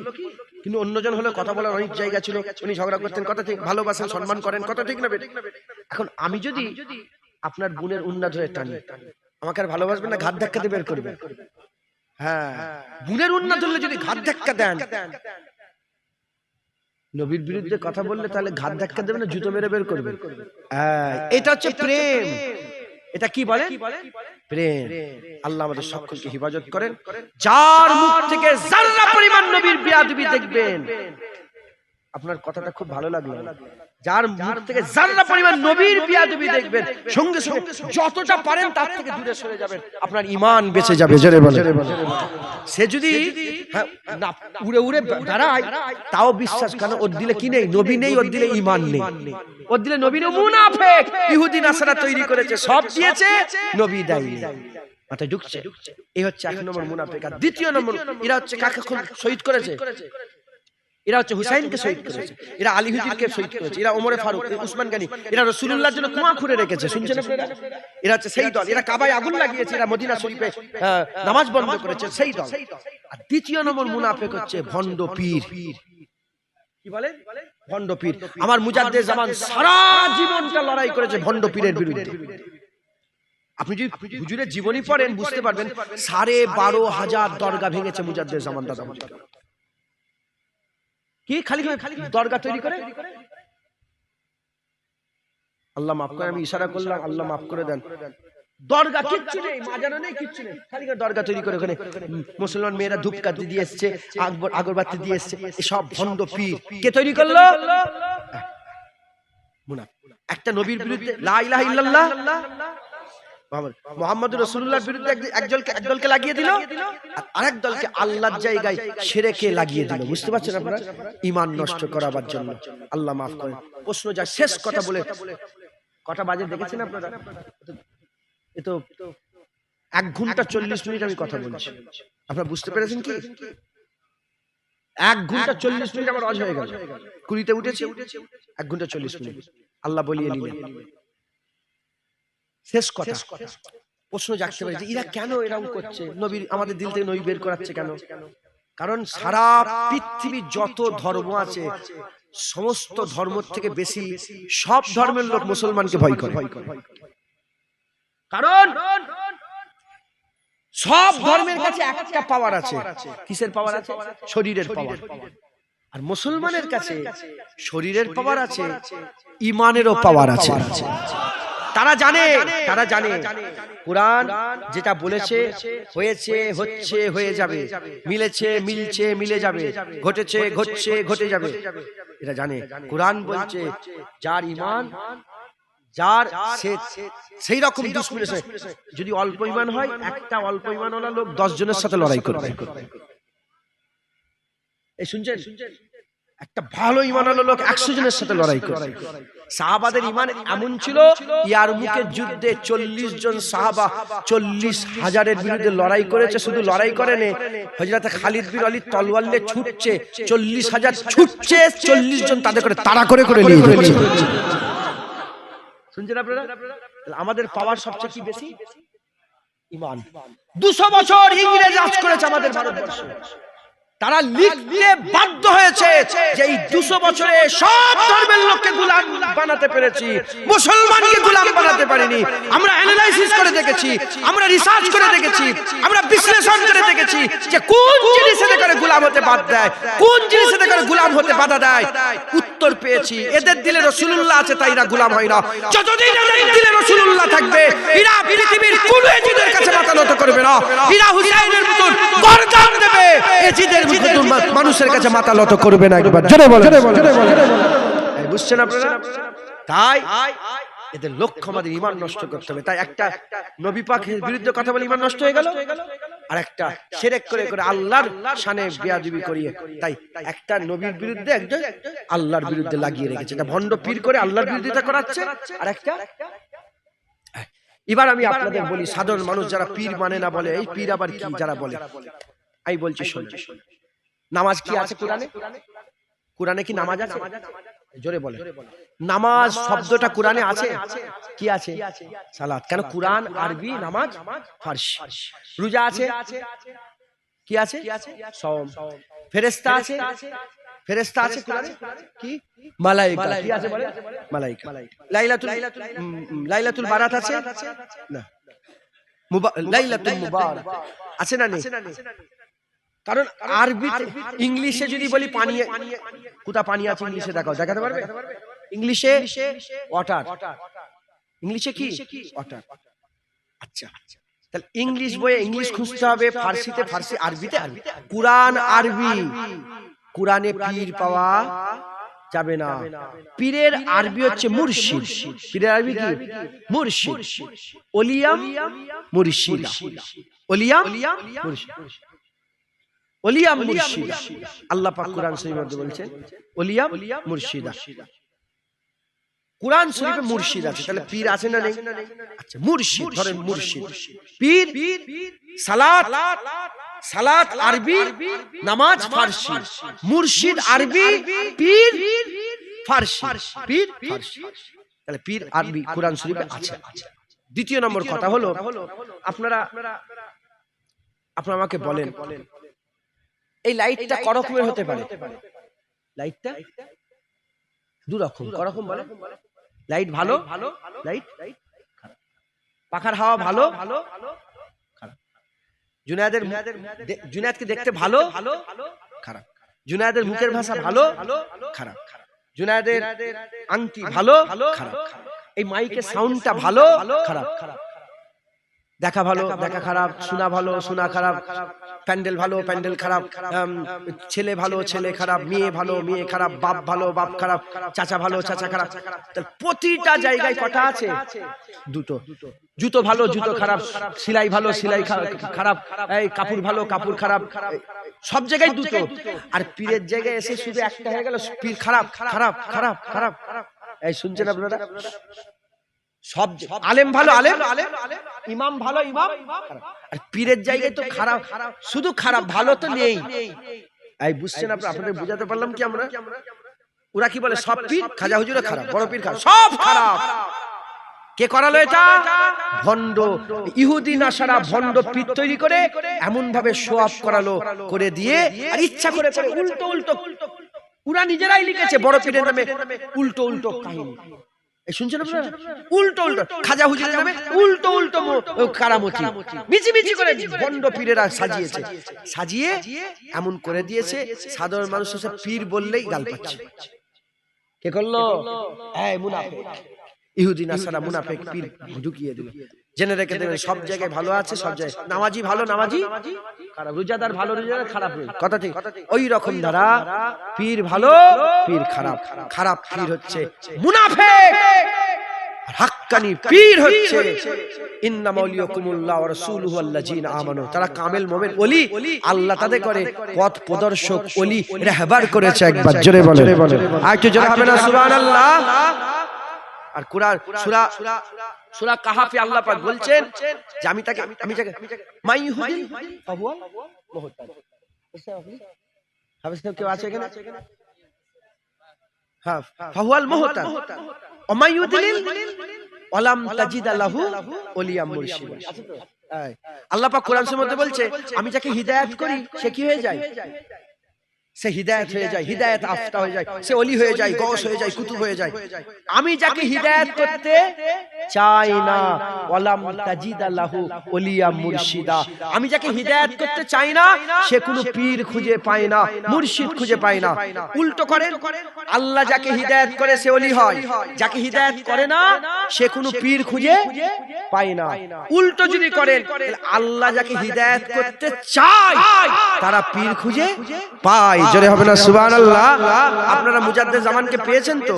কিন্তু অন্যজন হলে কথা বলার অনেক জায়গা ছিল, উনি ঝগড়া করতেন, কথা ঠিক, ভালোবাসেন, সম্মান করেন, কথা ঠিক না? এখন আমি যদি আপনার বোনের উন্না ধরে টানি, আমাকে আর ভালোবাসবেন না, ঘাত ধাক্কা দিয়ে বের করবে? হ্যাঁ, বোনের উন্না ধরলে যদি ঘাত ধাক্কা দেন, নবীর বিরুদ্ধে কথা বললে তাহলে ঘাত ধাক্কা দেবে না, জুতো মেরে বের করবে। এটা হচ্ছে প্রেম। এটা কি বলে? প্রেম। আল্লাহ আমাদের সকলকে হেফাজত করেন। যার মুখ থেকে যারা পরিমাণ নবীর বেয়াদবি দেখবেন, আপনার কথাটা খুব ভালো লাগলো, যার মুখ থেকে যারা পরিমাণ নবীর বেয়াদবি দেখবেন, সঙ্গে সঙ্গে যতটা পারেন তার থেকে দূরে সরে যাবেন, আপনার ঈমান বেঁচে যাবে। জোরে বলেন। সে যদি না উড়ে উড়ে দাঁড়ায়, তাও বিশ্বাস, কারণ ওর দিলে কি নেই? নবী নেই, ওর দিলে ঈমান নেই। ওর দিলে নবী নেই, মুনাফিক, ইহুদি নাসারা তৈরি করেছে, সব দিয়েছে, নবী দেয়নি, মাথায় ঢুকছে। এই হচ্ছে এক নম্বর মুনাফিক। আর দ্বিতীয় নম্বর, এরা হচ্ছে কাকে শহীদ করেছে? এরা হচ্ছে হুসাইনকে শহীদ করেছে, এরা আলী হুজুরকে শহীদ করেছে, এরা ওমরে ফারুক, উসমান গনি, এরা রাসূলুল্লাহর জন্য কুয়া খুঁড়ে রেখেছে। শুনছেন আপনারা? এরা হচ্ছে সেই দল। এরা কাবায় আগুন লাগিয়েছে, এরা মদিনা শরীফে নামাজ বন্ধ করেছে, সেই দল। আর দ্বিতীয় নম্বর মুনাফিক হচ্ছে ভণ্ড পীর। কি বলে? ভণ্ড পীর। আমার মুজাদ্দেদ জামান সারা জীবনটা লড়াই করেছে ভণ্ড পীরের বিরুদ্ধে। আপনি যদি হুজুরের জীবনী পড়েন বুঝতে পারবেন, 12,500 দরগা ভেঙেছে মুজাদ্দেদ জামান দাদা। কি খালি দরগা তৈরি করে? আল্লাহ মাফ করে, আমি ইশারা করলাম, আল্লাহ মাফ করে দেন। দরগা কিচ্ছু নেই, মাজারও নেই, কিচ্ছু নেই, খালি দরগা তৈরি করে ওখানে মুসলমান মেয়েরা ধূপকাঠি দিয়ে এসছে, আগরবাতি দিয়ে এসছে। এসব ভণ্ড পীর কে তৈরি করলো? একটা নবীর বিরুদ্ধে লা ইলাহা ইল্লাল্লাহ মুহাম্মদুর রাসূলুল্লাহর বিরুদ্ধে একদলকে লাগিয়ে দিল, আর আরেক দলকে আল্লাহর জায়গায় শিরকে লাগিয়ে দিল। বুঝতে পারছেন আপনারা? ঈমান নষ্ট করাবার জন্য। আল্লাহ মাফ করেন। প্রশ্ন যা, শেষ কথা বলে, কটা বাজে দেখেছেন আপনারা? এ তো 1 ঘন্টা 40 মিনিট আমি কথা বলছি। আপনারা বুঝতে পেরেছেন কি? 1 ঘন্টা 40 মিনিট আমার ওয়াজ হয়ে গেল। 20তে উঠেছি, 1 ঘন্টা 40 মিনিট আল্লাহ বলিয়ে নিলেন। শেষ কথা, প্রশ্ন জাগতে পারে যে এরা কেন এরকম করছে? নবী, আমাদের দিল থেকে নবী বের করাচ্ছে কেন? কারণ সারা পৃথিবীর যত ধর্ম আছে, সমস্ত ধর্ম থেকে বেশি সব ধর্মের লোক মুসলমানকে ভয় করে। কারণ সব ধর্মের কাছে একটা পাওয়ার আছে। কিসের পাওয়ার আছে? শরীরের পাওয়ার। আর মুসলমানের কাছে শরীরের পাওয়ার আছে, ঈমানেরও পাওয়ার আছে। তারা জানে কুরআন যেটা বলেছে হয়েছে, হচ্ছে, হয়ে যাবে, মিলেছে, মিলছে, মিলে যাবে, ঘটেছে, ঘটছে, ঘটে যাবে। এটা জানে। কুরআন বলছে যার ঈমান, যার সেই রকম দুশমনের সাথে, যদি অল্প ঈমান হয়, একটা অল্প ঈমানওয়ালা লোক 10 জনের সাথে লড়াই করবে। এই শুনছেন? একটা ভালো ঈমানওয়ালা লোক 100 জনের সাথে লড়াই করে। সাহাবাদের ঈমান এমন ছিল, ইয়ারমুকের যুদ্ধে 40 জন সাহাবা 40,000-এর বিরুদ্ধে লড়াই করেছে। শুধু লড়াই করেনি, হযরত খালিদ বিন ওয়ালিদ তলোয়ার নিয়ে ছুটছে, 40,000 ছুটছে, 40 জন তাদের করে তাড়া করে নিয়ে যাচ্ছে। শুনছেন আপনারা? আমাদের পাওয়ার সবচেয়ে কি বেশি? ঈমান। 200 বছর ইংরেজ রাজ করেছে আমাদের ভারতবর্ষে। তারা লিখতে বাধ্য হয়েছে যে এই 200 বছরে সব ধর্মের লোককে গোলাম বানাতে পেরেছি, মুসলমানকে গোলাম বানাতে পারিনি। আমরা অ্যানালাইসিস করে দেখেছি, আমরা রিসার্চ করে দেখেছি, আমরা বিশ্লেষণ করে দেখেছি যে কোন জিনিসে করে গোলাম হতে বাধ্য দেয়, কোন জিনিসে করে গোলাম হতে বাধা দেয়। উত্তর পেয়েছি, এদের দিলে রাসূলুল্লাহ আছে তাই এরা গোলাম হয় না। যতদিন এদের দিলে রাসূলুল্লাহ থাকবে, এরা পৃথিবীর কোন এজিদের কাছে মাথা নত করবে না। এরা হুসাইনের মতন গর্দান দেবে, এজিদের মানুষের কাছে মাথা নত করবে না। একবার জোরে বলেন। বুঝছেন আপনারা? তাই এদের লক্ষ্য আমাদের ঈমান নষ্ট করতে হবে। তাই একটা নবী পাকের বিরুদ্ধে কথা বলে ঈমান নষ্ট হয়ে গেল, আর একটা শিরক করে আল্লাহর শানে বেয়াদবি করিয়ে, তাই একটা নবীর বিরুদ্ধে একজন আল্লাহর বিরুদ্ধে লাগিয়ে রেখেছে। এটা ভণ্ড পীর করে আল্লাহর বিরুদ্ধিতা করাচ্ছে। আর একটা, এবার আমি আপনাদের বলি, সাধারণ মানুষ যারা পীর মানে না বলে, এই পীর আবার কি যারা বলে, আমি বলছি শুনুন। নামাজ কি আছে কোরআনে? কোরআনে কি নামাজ আছে? জোরে বলে। নামাজ শব্দটা কোরআনে আছে, কি আছে? সালাত। কেন? কোরআন আরবি, নামাজ ফার্সি। রোজা আছে, কি আছে? সওম। ফেরেশতা আছে, ফেরেশতা আছে কোরআনে, কি? মালায়েকা। কি আছে বলে? মালায়েকা। লাইলাতুল বারাত আছে না? লাইলাতুল মুবারাক আছে না নেই? কারণ আরবিতে, ইংলিশে যদি বলি পানি, কোথা পানি আছে ইংলিশে দেখাও, দেখাতে পারবে? ইংলিশে ওয়াটার, ইংলিশে কি? ওয়াটার। আচ্ছা, তাহলে ইংলিশ বইয়ে ইংলিশ খুঁজতে হবে, ফার্সিতে ফার্সি, আরবিতে আরবি। কুরআন আরবি, কুরআনে পীর পাওয়া যাবে না। পীরের আরবি হচ্ছে মুর্শিদ। পীরের আরবি কি? মুর্শিদ। ওলিয়াম মুর্শিদা, ওলিয়াম মুর্শিদ, ওলিয়াম মুর্শিদা। আল্লাহ পাক কুরআন শরীফের মধ্যে বলছেন ওলিয়াম মুর্শিদা। কুরআন শরীফে মুর্শিদ আছে, তাহলে পীর আছে না নেই? আচ্ছা, মুর্শিদ ধরেন, মুর্শিদ। পীর সালাত, সালাত আরবি, নামাজ ফার্সি। মুর্শিদ আরবি, পীর ফার্সি, পীর ফার্সি। তাহলে পীর আরবি কুরআন শরীফে আছে। দ্বিতীয় নম্বর কথা হলো, আপনারা আমাকে বলেন, এই লাইটটা ক রকমের হতে পারে? লাইটটা দু রকম। ক রকম বলে? লাইট ভালো, লাইট খারাপ। পাখার হাওয়া ভালো, খারাপ। জুনায়েদকে দেখতে ভালো, খারাপ। জুনায়েদের মুখের ভাষা ভালো, খারাপ। জুনায়েদের আংটি ভালো, খারাপ। এই মাইকের সাউন্ডটা ভালো, খারাপ। দেখা ভালো, দেখা খারাপ। শোনা ভালো, শোনা খারাপ। প্যান্ডেল ভালো, প্যান্ডেল খারাপ। ছেলে ভালো, ছেলে খারাপ। মেয়ে ভালো, মেয়ে খারাপ। বাপ ভালো, বাপ খারাপ। চাচা ভালো, চাচা খারাপ। প্রতিটা জায়গায় কটা আছে? দুটো। জুতো ভালো, জুতো খারাপ। সেলাই ভালো, সেলাই খারাপ। এই কাপড় ভালো, কাপড় খারাপ। সব জায়গায় দুটো। আর পীরের জায়গায় এসে শুধু একটা হয়ে গেল, পীর খারাপ, খারাপ, খারাপ, খারাপ। এই শুনছেন আপনারা? সব আলেম ভালো, আলেম। ইমাম ভালো, ইমাম। আর পীরের জায়গায় তো খারাপ, শুধু খারাপ, ভালো তো নেই। এই বুঝছেন আপনারা? আপনাদের বুঝাতে পারলাম কি আমরা? ওরা কি বলে? সব পীর, খাজা হুজুরে খারাপ, বড় পীর খারাপ, সব খারাপ। কে করালো এটা? ভণ্ড ইহুদি নাসারা ভণ্ড পীর তৈরি করে এমন ভাবে শো অফ করালো, করে দিয়ে আর ইচ্ছা করে উল্টো উল্টো, ওরা নিজেরাই লিখেছে বড় পীরের নামে উল্টো উল্টো কাহিনী। শুনছেন আপনারা? উল্টো উল্টো খাজা হুজুরের নামে উল্টো উল্টো কারামতি, মিছি মিছি করে ভণ্ড পীরেরা সাজিয়েছে। সাজিয়ে এমন করে দিয়েছে, সাধারণ মানুষ এসে পীর বললেই গাল পাচ্ছে। কে করলো? এই মুনাফিক, ইহুদি নাসারা মুনাফিক পীর ঢুকিয়ে দিল। জেনে রেখে দেবেন, সব জায়গায় ভালো আছে, সব জায়গায় নামাজি ভালো, নামাজি খারাপ। রোজাদার ভালো, রোজাদার খারাপ। কথা ঠিক। ওই রকম ধারা, পীর ভালো, পীর খারাপ। খারাপ পীর হচ্ছে মুনাফিক, হাক্কানি পীর হচ্ছে ইন্নামা ওয়ালিয়াকুমুল্লাহ ওয়া রাসূলুহু আল্লাযীনা আমানু। তারা কামেল মুমিন ওলি, আল্লাহ তাদের করে পথ প্রদর্শক ওলি রাহবার করেছে। একবার জোরে বলেন, আর একটু জোরে হবে না সুবহানাল্লাহ? আর কুরআন সূরা কাহাফে আল্লাহ পাক বলছেন যে আমি তাকে মাইহুদিন ফাহুয়া মুহতাদ। হাফেজ সাহেব কেউ আছে এখানে? হ্যাঁ, ফাহুয়াল মুহতাদ ওয়া মাইয়ুদিল ওয়ালাম তাজিদ লাহু ওলিয়াম মুরশিদ। আল্লাহ পাক কোরআনের মধ্যে বলছে আমি যাকে হিদায়াত করি সে কি হয়ে যায়? সে হিদায়াত হয়ে যায়, হিদায়াত আফতা হয়ে যায়, সে ওলি হয়ে যায়, গৌস হয়ে যায়, কুতুব হয়ে যায়। আমি যাকে হিদায়াত করতে চাই না, ওয়ালাম তাজিদ লাহু ওলিয়া মুর্শিদা, আমি যাকে হিদায়াত করতে চাই না সে কোনো পীর খুঁজে পায় না, মুর্শিদ খুঁজে পায় না। উল্টো করেন, আল্লাহ যাকে হিদায়াত করে সে ওলি হয়, যাকে হিদায়াত করে না সে কোনো পীর খুঁজে পায় না। উল্টো যদি করেন, আল্লাহ যাকে হিদায়াত করতে চায় তারা পীর খুঁজে পায়। জোরে হবে না সুবহানাল্লাহ? আপনারা মুজাদ্দেদ জামানকে পেয়েছেন তো,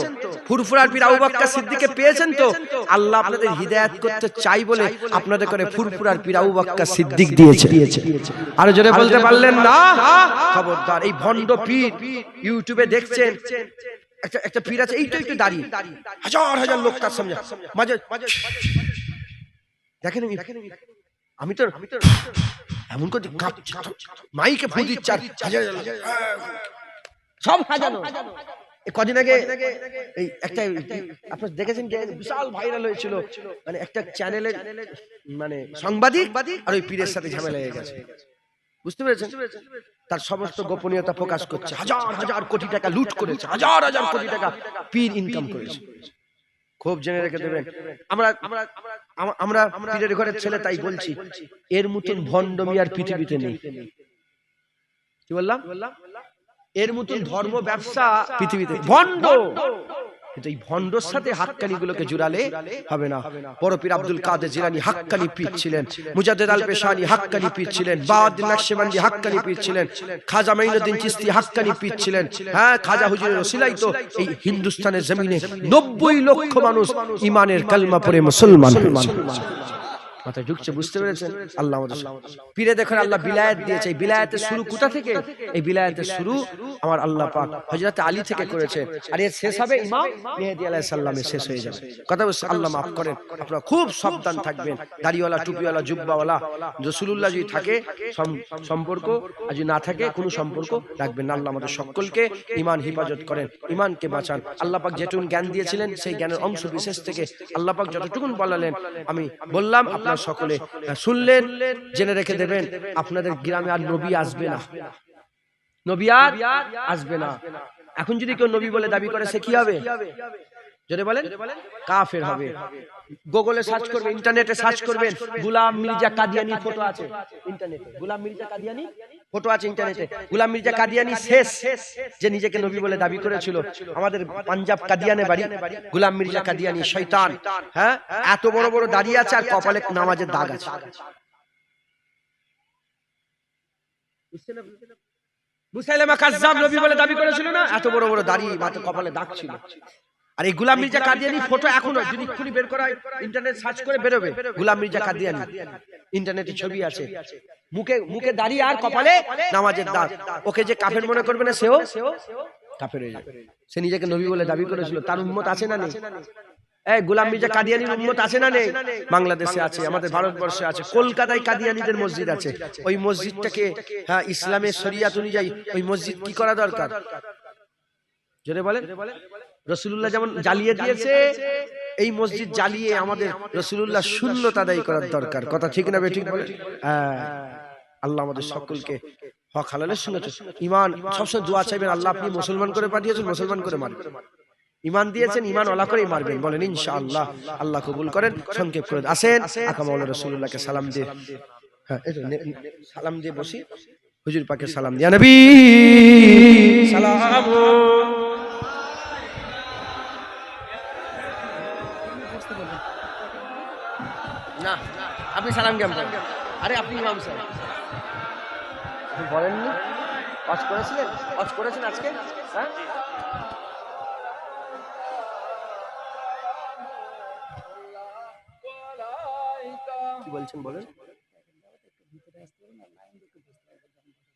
ফুরফুরার পীর আবু বকর সিদ্দিককে পেয়েছেন তো। আল্লাহ আপনাদের হিদায়াত করতে চাই বলে আপনাদের করে ফুরফুরার পীর আবু বকর সিদ্দিক দিয়েছে। আর জোরে বলতে পারলেন না? খবরদার, এই ভণ্ড পীর ইউটিউবে দেখছেন, একটা পীর আছে এইটা একটু দাঁড়িয়ে, হাজার হাজার লোক তার সামনে মাঝে দেখেন। আমি তো এমন করে মাইকে ফু দিচ্ছে, সব হাজানো। কদিন আগে এই একটা আপনারা দেখেছেন যে বিশাল ভাইরাল হয়েছিল, মানে একটা চ্যানেলের মানে সাংবাদিক আর ওই পীরের সাথে ঝামেলা হয়ে গেছে, বুঝতে পেরেছেন? তার সমস্ত গোপনীয়তা প্রকাশ করছে, হাজার হাজার কোটি টাকা লুট করেছে, হাজার হাজার কোটি টাকা পীর ইনকাম করেছে। খুব জেনে রেখে দেবেন, আমরা আমরা পীরের ঘরের ছেলে, তাই বলছি এর মতন ভণ্ডমি আর পৃথিবীতে নেই। কি বললাম? এর মতন ধর্ম ব্যবসা পৃথিবীতে ভণ্ড, কিন্তু এই ভণ্ডর সাথে হাক্কানি গুলোকে জুড়ালে হবে না। বড় পীর আব্দুল কাদের জিলানী হাক্কানি পীর ছিলেন, মুজাদ্দেদ আল পেশানি হাক্কানি পীর ছিলেন, বাহাউদ্দিন নকশবন্দি হাক্কানি পীর ছিলেন, খাজা মাইনুদ্দিন চিশতি হাক্কানি পীর ছিলেন। হ্যাঁ, খাজা হুজুরের ওসিলাই তো এই হিন্দুস্তানের জমিনে 90 লক্ষ মানুষ ইমানের কালমা পড়ে মুসলমান হয়েছে। মাথায় ঢুকছে, বুঝতে পেরেছেন? আল্লাহ আমাদের পীরে দেখেন আল্লাহ বিলায়াত দিয়েছে। এই বিলায়াতের শুরু কোথা থেকে? এই বিলায়াতের শুরু আমার আল্লাহ পাক হযরত আলী থেকে করেছে, আর এর শেষ হবে ইমাম মেহেদী আলাইহিস সালামের শেষ হয়ে যাবে। কথা বলছে, আল্লাহ মাফ করেন। আপনারা খুব সাবধান থাকবেন, দাড়িওয়ালা টুপিওয়ালা জুব্বাওয়ালা রাসূলুল্লাহ যদি থাকে সম্পর্ক, আর যদি না থাকে কোনো সম্পর্ক রাখবেন না। আল্লাহ আমাদের সকলকে ঈমান হেফাজত করেন, ঈমানকে বাঁচান। আল্লাহ পাক যেটুকু জ্ঞান দিয়েছিলেন সেই জ্ঞানের অংশ বিশেষ থেকে আল্লাহ পাক যতটুকু বলালেন আমি বললাম, আপনারা সকলে শুনলেন। জেনে রেখে দেবেন, আপনাদের গ্রামে আর নবী আসবে না, নবী আর আসবে না। এখন যদি কেউ নবী বলে দাবি করে, সে কি হবে? যদি বলেন কাফের হবে। গুগলে সার্চ করবেন, ইন্টারনেটে সার্চ করবেন, গোলাম মির্জা কাদিয়ানি ফটো আছে ইন্টারনেটে, গোলাম মির্জা কাদিয়ানি ফটো আছে ইন্টারনেটে। গোলাম মির্জা কাদিয়ানি শেষ যে নিজেকে নবী বলে দাবি করেছিল, আমাদের পাঞ্জাব কাদিয়ানে বাড়ি। গোলাম মির্জা কাদিয়ানি শয়তান, হ্যাঁ, এত বড় বড় দাঁড়িয়ে আছে আর কপালে নামাজের দাগ আছে। মুসাইলামা কাজ্জাব নবী বলে দাবি করেছিল না, এত বড় বড় দাড়ি, মাথায় কপালে দাগ ছিল। আর এই গোলাম মির্জা কাদিয়ানি ফটো এখনো যদি এক্ষুনি বের করা ইন্টারনেট সার্চ করে বেরোবে, গোলাম মির্জা কাদিয়ানি ইন্টারনেটে ছবি আছে, মুখে দাড়ি আর কপালে নামাজের দাগ। ওকে যে কাফের মনে করবে না, সেও কাফের হয়ে যাবে। সে নিজেকে নবী বলে দাবি করেছিল, তার উম্মত আছে না নেই? এই গোলাম মির্জা কাদিয়ানির উম্মত আছে না নেই? বাংলাদেশে আছে, আমাদের ভারতবর্ষে আছে, কলকাতায় কাদিয়ানিদের মসজিদ আছে। ওই মসজিদটাকে হ্যাঁ ইসলামের শরিয়াত অনুযায়ী ওই মসজিদ কি করা দরকার? জোরে বলেন। রাসূলুল্লাহ যেমন জ্বালিয়ে দিয়েছে, এই মসজিদ জ্বালিয়ে আমাদের রাসূলুল্লাহ সুন্নাত আদায় করার দরকার। কথা ঠিক না বেঠিক বলেন? আল্লাহ আমাদের সকলকে হক হালালের সুন্নাত ঈমান সবসময় দোয়া চাইবেন, আল্লাহ আপনি মুসলমান করে পাঠিয়েছেন, মুসলমান করে মারবেন। ঈমান দিয়েছেন, ঈমান ওয়ালা করে মারবেন, বলেন ইনশাআল্লাহ। আল্লাহ কবুল করেন। সংক্ষেপ করে আসেন, আকা মাওলানা রাসূলুল্লাহকে সালাম দিয়ে, হ্যাঁ সালাম দিয়ে বসি। হুজুর পাকে সালাম দিয়া নবী সালাম। না আপনি সালাম কেমন? আরে আপনি ইমাম সাহেব বলেননি, ওয়াজ করেছিলেন? ওয়াজ করেছেন আজকে? হ্যাঁ কি বলছেন বলেন।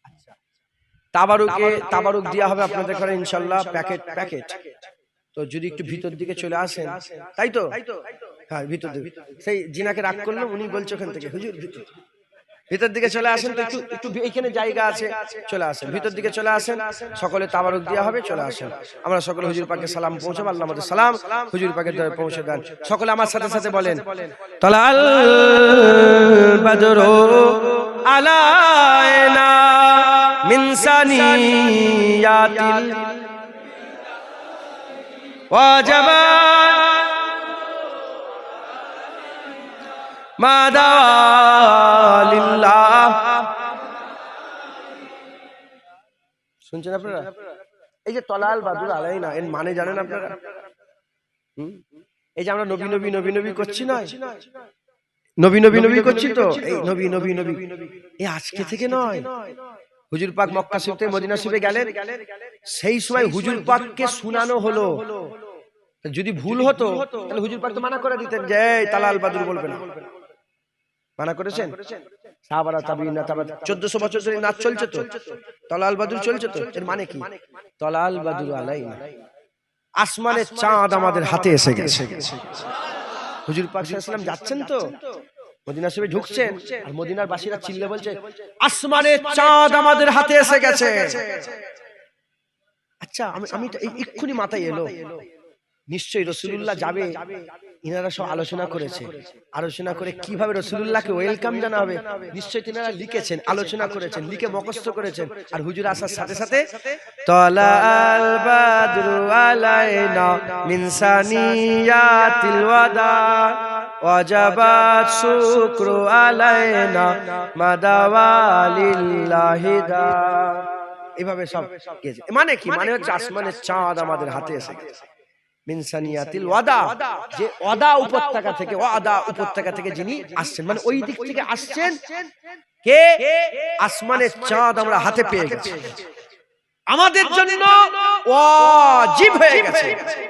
আচ্ছা, তাবারুক দেওয়া হবে আপনাদের ঘরে ইনশাআল্লাহ, প্যাকেট। তো যদি একটু ভিতর দিকে চলে আসেন, তাই তো? হ্যাঁ ভিতর দিকে। সেই জিনাকে রাগ করলাম, উনি বলছে ওখান থেকে হুজুর ভিতর দিকে চলে আসেন। তো একটু এইখানে জায়গা আছে, চলে আসেন ভিতর দিকে, চলে আসেন। সকলে তাবারুক দেওয়া হবে, চলে আসেন। আমরা সকলে হুজুর পাকে সালাম পৌঁছাবো। আল্লাহ আমাদের সালাম হুজুর পাকের দ্বারা পৌঁছে দেন। সকলে আমার সাথে সাথে বলেন, তালাল বদরু আলাইনা মিন সানিয়াতিল ওয়াজাবা মাদালিল্লাহ। শুনছেন আপনারা? এই যে তলাল বাদুর আলাইনা, এর মানে জানেন আপনারা? এই যে আমরা নবী নবী নবী নবী করছি না, নবী নবী নবী করছি তো, এই নবী নবী নবী এই আজকে থেকে নয়। হুজুর পাক মক্কা শরীফ থেকে মদিনা শরীফে গেলেন, সেই সময় হুজুর পাককে শোনানো হলো। যদি ভুল হতো তাহলে হুজুর পাক তো মানা করে দিতেন যে এই তালাল বাদুর বলবে না। মানা করেছেন সাহাবারা, তাবিঈনরা, 1400 বছর ধরে নাচ চলছে তো, তালাল বাদুর চলছে তো। এর মানে কি? তালাল বাদুর আলাইনা, আসমানের চাঁদ আমাদের হাতে এসে গেছে। হুজুর পাক সাল্লাল্লাহু আলাইহি ওয়াসাল্লাম যাচ্ছেন তো মদিনা শরীফে, ঢুকছেন, আর মদিনার বাসীরা চিল্লে বলছে আসমানের চাঁদ আমাদের হাতে এসে গেছে। আচ্ছা আমি এক্ষুনি মাথায় এলো, নিশ্চয়ই রাসূলুল্লাহ যাবে, ইনারা সব আলোচনা করেছে, আলোচনা করে কিভাবে রাসূলুল্লাহকে ওয়েলকাম জানাবে নিশ্চয়ই তিনারা লিখেছেন, আলোচনা করেছেন, লিখে মুখস্থ করেছেন। আর হুজুর আসার সাথে সাথে তালাল বাদরু আলাইনা মিন সানিয়াতিল ওয়াদা ওয়াজাবাত শুকরু আলাইনা মাদাওয়ালিল্লাহি দা। এভাবে সব গেছে। মানে কি? মানে হচ্ছে আসমানের চাঁদ আমাদের হাতে এসে গেছে। মিনসানিয়াতিল ওয়াদা, যে ওয়াদা উপত্যকা থেকে, ওয়াদা উপত্যকা থেকে যিনি আসছেন, মানে ওই দিক থেকে আসছেন কে? আসমানের চাঁদ আমরা হাতে পেয়ে গেছি, আমাদের জন্য ওয়াজিব হয়ে গেছে।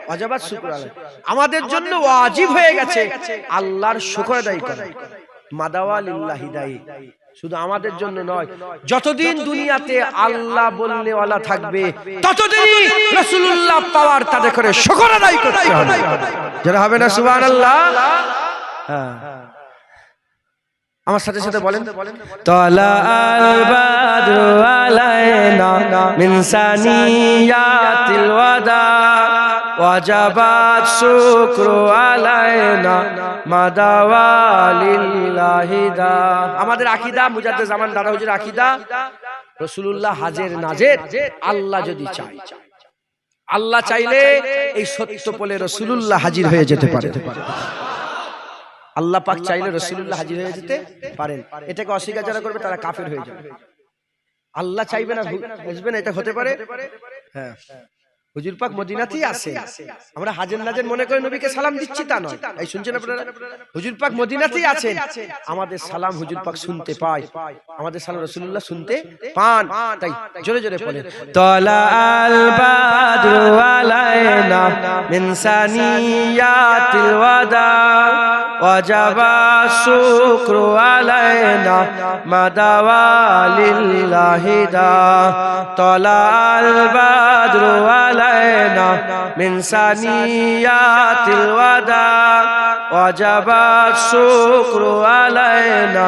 ওয়াজাবাত শুকর আলাইহি, আমাদের জন্য ওয়াজিব হয়ে গেছে আল্লাহর শুকর আদায় করা। মাদাওয়ালিল্লাহি দাই, শুধু আমাদের জন্য নয়, যতদিন দুনিয়াতে আল্লাহ বললে ওয়ালা থাকবে ততদিন রাসূলুল্লাহ পাওয়ার তাদের করে শুকর আদায় করতে হবে। যারা হবে না সুবহানাল্লাহ। হ্যাঁ, আমার সাথে সাথে বলেন, তালাল বাদরু আলাইনা মিন সানিয়াতিল ওয়াদা ওয়াজাবাত শুকরু আলাইনা মাদাওয়ালিল্লাহি দা। আমাদের আকীদা, মুজাদ্দিদ জামান দাদা হুজুর আকীদা, রাসূলুল্লাহ হাজির নাজির আল্লাহ যদি চায়, আল্লাহ চাইলে এই সত্য বলে রাসূলুল্লাহ হাজির হয়ে যেতে পারে। আল্লাহ পাক চাইলে রাসূলুল্লাহ হাজির হয়ে যেতে পারেন। এটাকে অস্বীকার যারা করবে তারা কাফের হয়ে যাবে। আল্লাহ চাইবে না, বুঝবে না, এটা হতে পারে। হ্যাঁ, হুজুর পাক মদিনাতেই আছে, আমরা হাজির নাজির মনে করে নবীকে সালাম দিচ্ছি তা নয়। এই শুনছেন আপনারা? হুজুর পাক মদিনাতেই আছেন, আমাদের সালাম হুজুর পাক শুনতে পায়, আমাদের সালাম রাসূলুল্লাহ শুনতে পান। তাই জোরে জোরে বলেন, তালাল বাদরু আলাইনা মিন সানিয়াতিল ওয়াদা ওয়াজাবাত শুকরু আলাইনা মাদাওয়ালিল্লাহি দা। তালাল বাদরু আলাইনা মিন সানিয়াতিল ওয়াদা ওয়াজাবাত শুকরু আলাইনা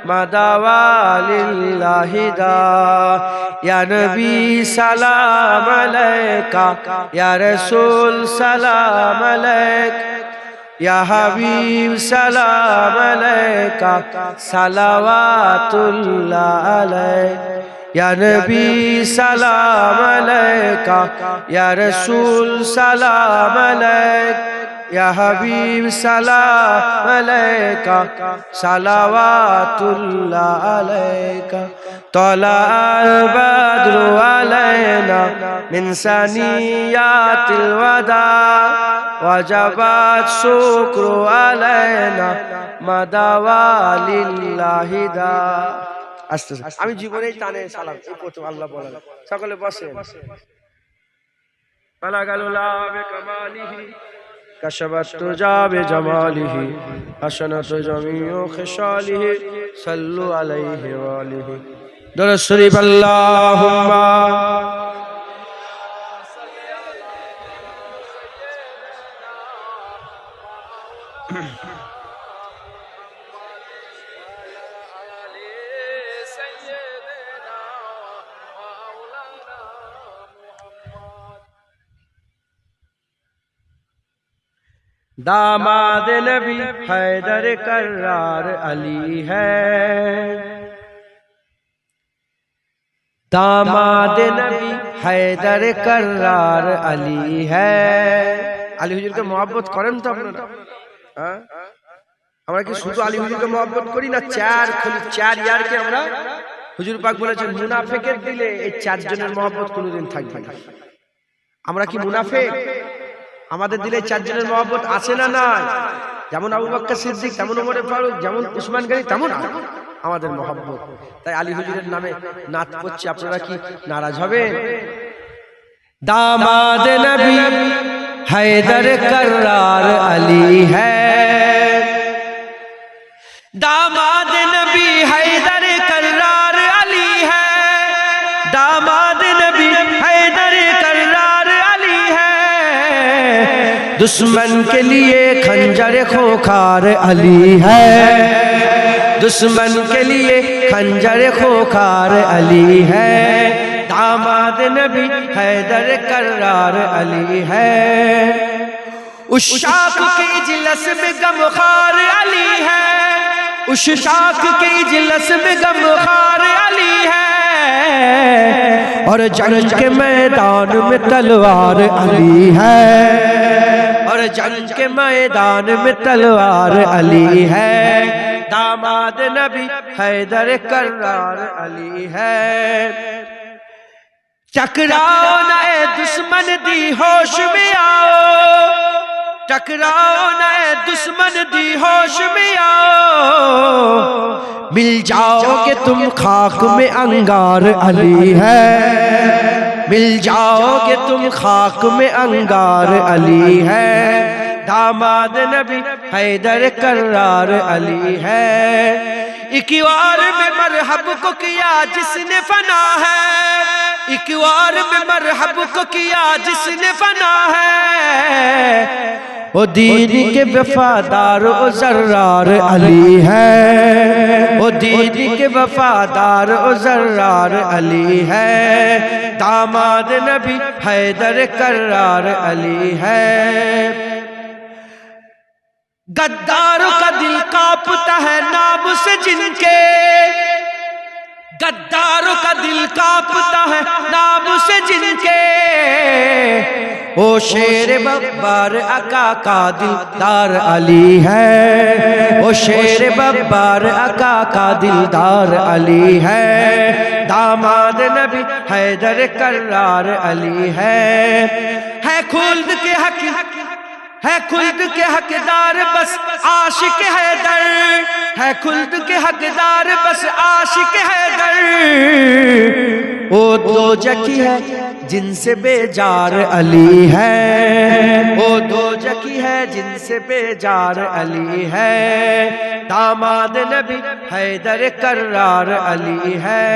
মাদাওয়ালিল্লাহি দা। ইয়া নবী সালাম আলাইকা, ইয়া রাসূল সালাম আলাইক, ইয়া হাবিব সালাম আলাইকা সালাওয়াতুল্লাহ আলাইক। ইয়া নবী সালাম আলাইকা, ইয়া রাসূল সালাম আলাইক, ইয়া হাবিব সালাম আলাইকা সালাওয়াতুল্লাহ আলাইকা। তালাল বাদরু আলাইনা মিন সানিয়াতিল ওয়াদা ওয়াজাবাত শুকরু আলাইনা মাদাওয়ালিল্লাহি দা। আস্তে আস্তে, আমি জীবনেই টানে সালাম এই প্রথম আল্লাহ বলেন। সকলে বসেন। বালাগালুলা বিকামালিহি কাশাবাত তুজা বিজামালিহি হাসানাতু জামিউ খিসালিহি সাল্লু আলাইহি ওয়া আলিহি। দরুদ শরীফ আল্লাহুম্মা दामाद नबी हैदर कर्रार अली है, दामाद नबी हैदर कर्रार अली है। আলী হুজুরকে মহব্বত করেন তো আপনারা? হ্যাঁ, আমরা কি শুধু আলী হুজুরকে মহব্বত করি না? চার ইয়ারকে আমরা, হুজুর পাক বলেছেন মুনাফিকের দিলে এই চারজনের মহব্বত কোনোদিন থাকবে না। আমরা কি মুনাফিক? আমাদের দিলে চারজনের মহব্বত আছে না নাই? যেমন আবু বকর সিদ্দিক, তেমন ওমর ফারুক, যেমন উসমান গনি, তেমন আমাদের মহব্বত। তাই আলী হুজুরের নামে নাত করছি, আপনারা কি নারাজ হবেন? দামাদ নবী हैदर कर्रार अली है, दामाद नबी हैदर कर्रार अली है, दामाद नबी हैदर कर्रार अली है। दुश्मन के लिए खंजर खोखार अली है, दुश्मन के लिए खंजर खोखार अली है। दामाद नबी हैदर कर्रार अली है। उस शाख के इजलस में गमखार अली है, उस शाख के इजलस में गमखार अली है, और जंग के मैदान में तलवार अली है, और जंग के मैदान में तलवार अली है। दामाद नबी हैदर कर्रार अली है। टकराओ न ए दुश्मन दी होश में आओ, टकराओ न ए दुश्मन दी होश में आओ, मिल जाओगे तुम खाक में अंगार अली है, मिल जाओगे तुम खाक में अंगार अली है। दामाद नबी हैदर कर्रार अली है। इकवार में मरहब को किया जिसने फना है, इकवार में मरहब को किया जिसने फना है, वो दीन के वफादार ओ जर्रार अली है, वो दीन के वफादार ओ जर्रार अली है। दामाद नबी हैदर कर्रार अली है। गद्दारों का दिल कांपता है नाम से जिनके, गद्दारों का दिल कांपता है नाम से जिनके, ओ शेर बब्बार आका का दिलदार अली है, ओ शेर बब्बार आका का दिलदार अली है। दामाद नबी हैदर कर्रार अली है खुल्द के हक है, खुल्द के हकदार बस आशिक हैदर, है खुल्द के हकदार बस आशिक हैदर, वो दो जकी है जिनसे बेजार अली है, वो दो जकी है जिनसे बेजार अली है। दामाद नबी हैदर कर्रार अली है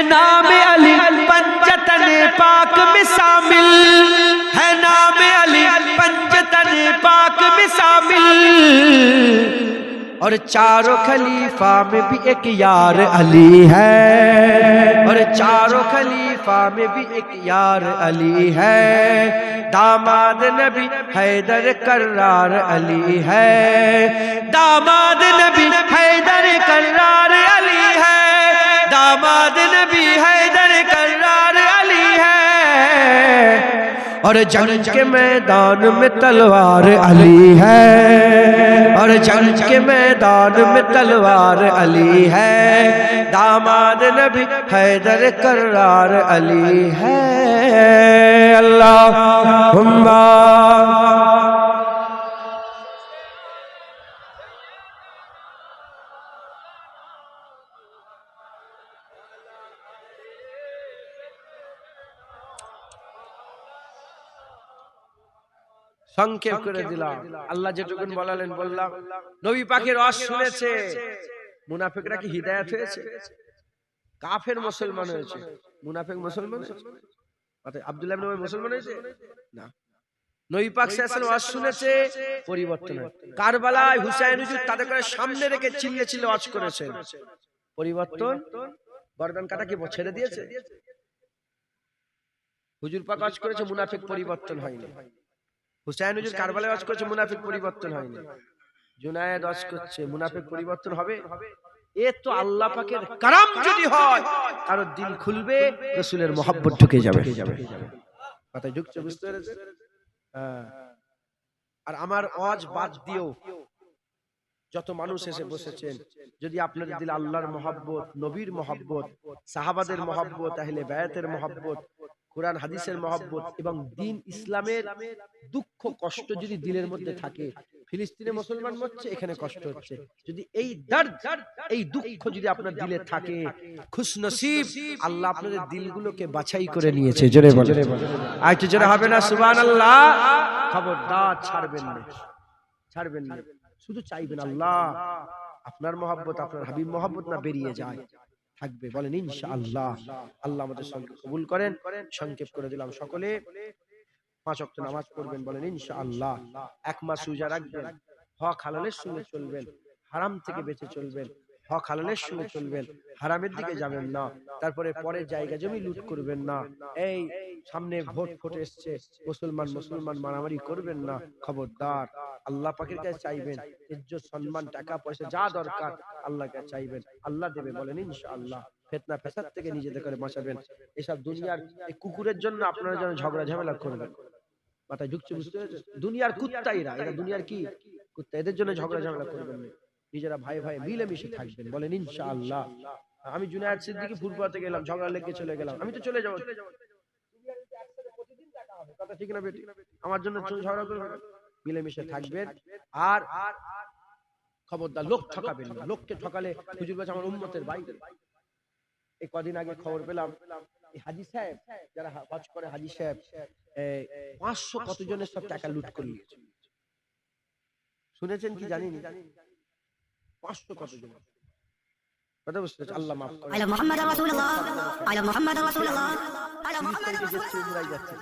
नाम अली पंजतन पाक में शामिल, है नाम अली पंजतन पाक में शामिल, और चारों खलीफा में भी एक यार अली है, और चारों खलीफा में भी एक यार अली है। दामाद नबी हैदर कर्रार अली है। दामाद नबी हैदर कर्रार अली है। दामाद नबी हैदर कर्रार अली है। और जंग के मैदान में तलवार अली है, और जंग के मैदान में तलवार अली है। दामाद नबी हैदर कर्रार अली है। अल्लाहुम्मा সংক্ষেপ করে দিলাম। আল্লাহ যেটুকুন বলালেন বললাম। নবী পাকের ওয়াজ শুনেছে, মুনাফিকরা কি হিদায়াত হয়েছে? কাফের মুসলমান হয়েছে, মুনাফিক মুসলমান হয়েছে? আব্দুল্লাহ ইবনে উবাই মুসলমান হয়েছে না। নবী পাক সাল্লাল্লাহু আলাইহি ওয়াসাল্লাম ওয়াজ শুনেছে, পরিবর্তন হয়। কারবালায় হুসাইন হুজুর তাদের করে সামনে রেখে চিল্লে চিল্লে ওয়াজ করেছেন, পরিবর্তন। গর্দান কাটা কি ছেড়ে দিয়েছে? হুজুর পাক ওয়াজ করেছে, মুনাফিক পরিবর্তন হয়নি। হুসাইন হুজুর কারবালায় ওয়াজ করেছে, মুনাফিক পরিবর্তন হয়নি। জুনায়েদ ওয়াজ করছে, মুনাফিক পরিবর্তন হবে? এ তো আল্লাহ পাকের কারাম যদি হয়, কারো দিল খুলবে, রাসূলের মহব্বত ঢুকে যাবে। কথা ঢুকছে, বুঝতে পেরেছেন? আর আমার ওয়াজ বাদ দিও, যত মানুষ এসে বসেছেন, যদি আপনাদের দিলে আল্লাহর মহব্বত, নবীর মহব্বত, সাহাবাদের মহব্বত, আহলে বায়াতের মহব্বত, কোরআন হাদিসের মহব্বত এবং দ্বীন ইসলামের দুঃখ কষ্ট যদি দিলের মধ্যে থাকে, ফিলিস্তিনে মুসলমান মরছে, এখানে কষ্ট হচ্ছে, যদি এই দর্দ, এই দুঃখ যদি আপনার দিলে থাকে, খুশনসিব, আল্লাহ আপনাদের দিলগুলোকে বাছাই করে নিয়েছে। জোরে বলেন, আরেকটু জোরে হবে না সুবহানাল্লাহ? খবরদার ছাড়বেন না, ছাড়বেন না, শুধু চাইবেন আল্লাহ আপনার মহব্বত, আপনার হাবিব মহব্বত না বেরিয়ে যায়, থাকবে। বলেন ইনশাআল্লাহ। আল্লাহ আমাদের সঙ্গে কবুল করেন। সংক্ষেপ করে দিলাম। সকলে 5 ওয়াক্ত নামাজ পড়বেন, বলেন ইনশাআল্লাহ। 1 মাস রোজা রাখবেন, হক হালালের সঙ্গে চলবেন, হারাম থেকে বেঁচে চলবেন, হক হালালের সঙ্গে চলবেন, হারামের দিকে যাবেন না। তারপরে পরের জায়গা জমি লুট করবেন না। এই সামনে ভোট ফুটে এসছে, মুসলমান মুসলমান মারামারি করবেন না, খবরদার। আল্লাহ পাকের কাছে চাইবেন, ইজ্জত সম্মান টাকা পয়সা যা দরকার আল্লাহকে চাইবেন, আল্লাহ দেবে, বলেন ইনশাআল্লাহ। ফিতনা ফাসাদ থেকে নিজেদের করে বাঁচাবেন। এসব দুনিয়ার এই কুকুরের জন্য আপনারা যেন ঝগড়া ঝামেলা করবেন, মাথায় ঢুকছে, বুঝতে পেরেছেন? দুনিয়ার কুত্তা এরা দুনিয়ার কি কুত্তা, এদের জন্য ঝগড়া ঝামেলা করবেন না। নিজেরা ভাই ভাই মিলেমিশে থাকবেন, বলেন ইনশাআল্লাহ। আমি জুনায়েদ সিদ্দিকী ফুরফুরাতে গেলাম, ঝগড়া লেগে চলে গেলাম, আমি তো চলে যাবো। কথা ঠিক না বেটি? আমার জন্য ঝগড়া করবেন, মিলেমিশে থাকবেন। আর খবরদার লোক ঠকাবেন না। লোককে ঠকালে হুজুর বলেছে আমার উম্মতের বাইরে। এই কদিন আগে খবর পেলাম, এই হাজী সাহেব যারা হজ করে, হাজী সাহেব 500 কতজনের সব টাকা লুট করে নিয়েছে। শুনেছেন কি জানিনি? 500 কতজন। কথা বুঝতে পারছেন? আল্লাহ মাফ করে। আলা মুহাম্মাদুর রাসূলুল্লাহ, আলা মুহাম্মাদুর রাসূলুল্লাহ, আলা মুহাম্মাদুর রাসূলুল্লাহ। উমরায় যাচ্ছে,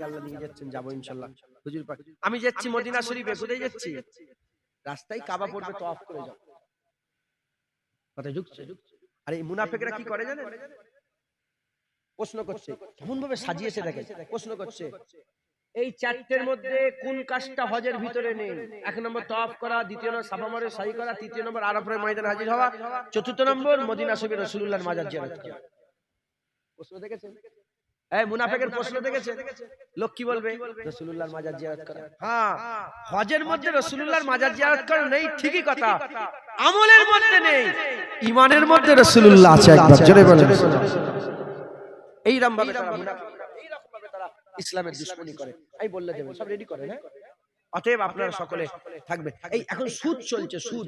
আল্লাহ নিয়ে যাচ্ছেন, যাব ইনশাআল্লাহ। হুজুর পাক, আমি যাচ্ছি মদিনা শরীফে। কোথায় যাচ্ছি? রাস্তায় কাবা পড়বে, তওয়াফ করে যাও। কথা ঢুকছে? আর এই মুনাফিকরা কি করে জানেন? প্রশ্ন করছে, কেমন ভাবে সাজিয়েছে দেখেন। প্রশ্ন করছে, এই চারটের মধ্যে কোন কাজটা হজের ভিতরে নেই? 1 নম্বর তওয়াফ করা, 2 নম্বর সাফা মারওয়া সাই করা, 3 নম্বর আরাফার ময়দানে হাজির হওয়া, 4 নম্বর মদিনা শরীফে রাসূলুল্লাহর মাজার জিয়ারত করা। প্রশ্ন দেখেছেন? এই মুনাফিকের প্রশ্ন দেখেছেন? লোক কি বলবে? রাসূলুল্লাহর মাজার জিয়ারত করা। হ্যাঁ, হজের মধ্যে রাসূলুল্লাহর মাজার জিয়ারত করা নেই, ঠিকই কথা। আমলের মধ্যে নেই, ঈমানের মধ্যে রাসূলুল্লাহ আছে। একবার জোরে বলেন। এইরকম ভাবে তারা মুনাফিকরা, এইরকম ভাবে তারা ইসলামের দুশমনি করে। আমি বললে দেব, সব রেডি করেন। হ্যাঁ, অতএব আপনারা সকলে থাকবে। এই এখন সুদ চলছে, সুদ,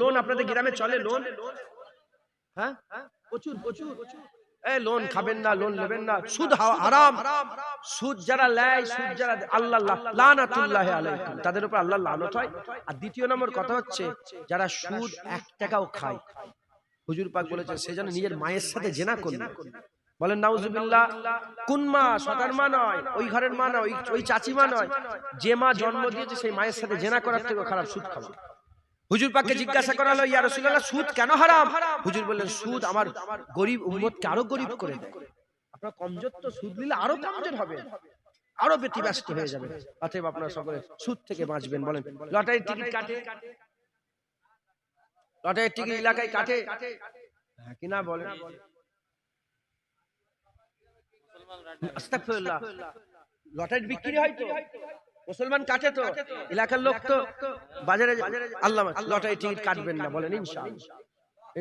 লোন আপনাদের গ্রামে চলে? লোন, হ্যাঁ, প্রচুর প্রচুর। এই লোন খাবেন না, লোন নেবেন না, সুদ হারাম। সুদ যারা নেয়, সুদ যারা, আল্লাহ লানাতুল্লাহি আলাইহিম, তাদের উপর আল্লাহর লানত হয়। আর দ্বিতীয় নম্বর কথা হচ্ছে, যারা সুদ 1 টাকাও খায়, হুজুর পাক বলেছেন সে যেন নিজের মায়ের সাথে জিনা করবে। বলেন নাউজুবিল্লাহ। কোন মা? সতার মা নয়, ওই ঘরের মা নয়, ওই চাচি মা নয়, যে মা জন্ম দিয়েছে সেই মায়ের সাথে জিনা করার থেকে খারাপ সুদ খাওয়া। হুজুর পাককে জিজ্ঞাসা করা হলো, ইয়া রাসূলুল্লাহ সুদ কেন হারাম? হুজুর বললেন, সুদ আমার গরিব উম্মতকে আরো গরিব করে দেয়। আপনারা কমজোর, তো সুদ নিলে আরো কমজোর হবে, আরো ব্যতিব্যস্ত হয়ে যাবে। অতএব আপনারা সকলে সুদ থেকে বাঁচবেন। বলেন, লটারির টিকিট কাটে, লটারির টিকিট এলাকায় কাটে, হ্যাঁ কিনা বলেন? আস্তাগফিরুল্লাহ। লটারি বিক্রি হয় তো, মুসলমান কাটে তো, এলাকার লোক তো বাজারে। আল্লাহ, লটারি টিকিট কাটবেন না, বলেন ইনশাআল্লাহ।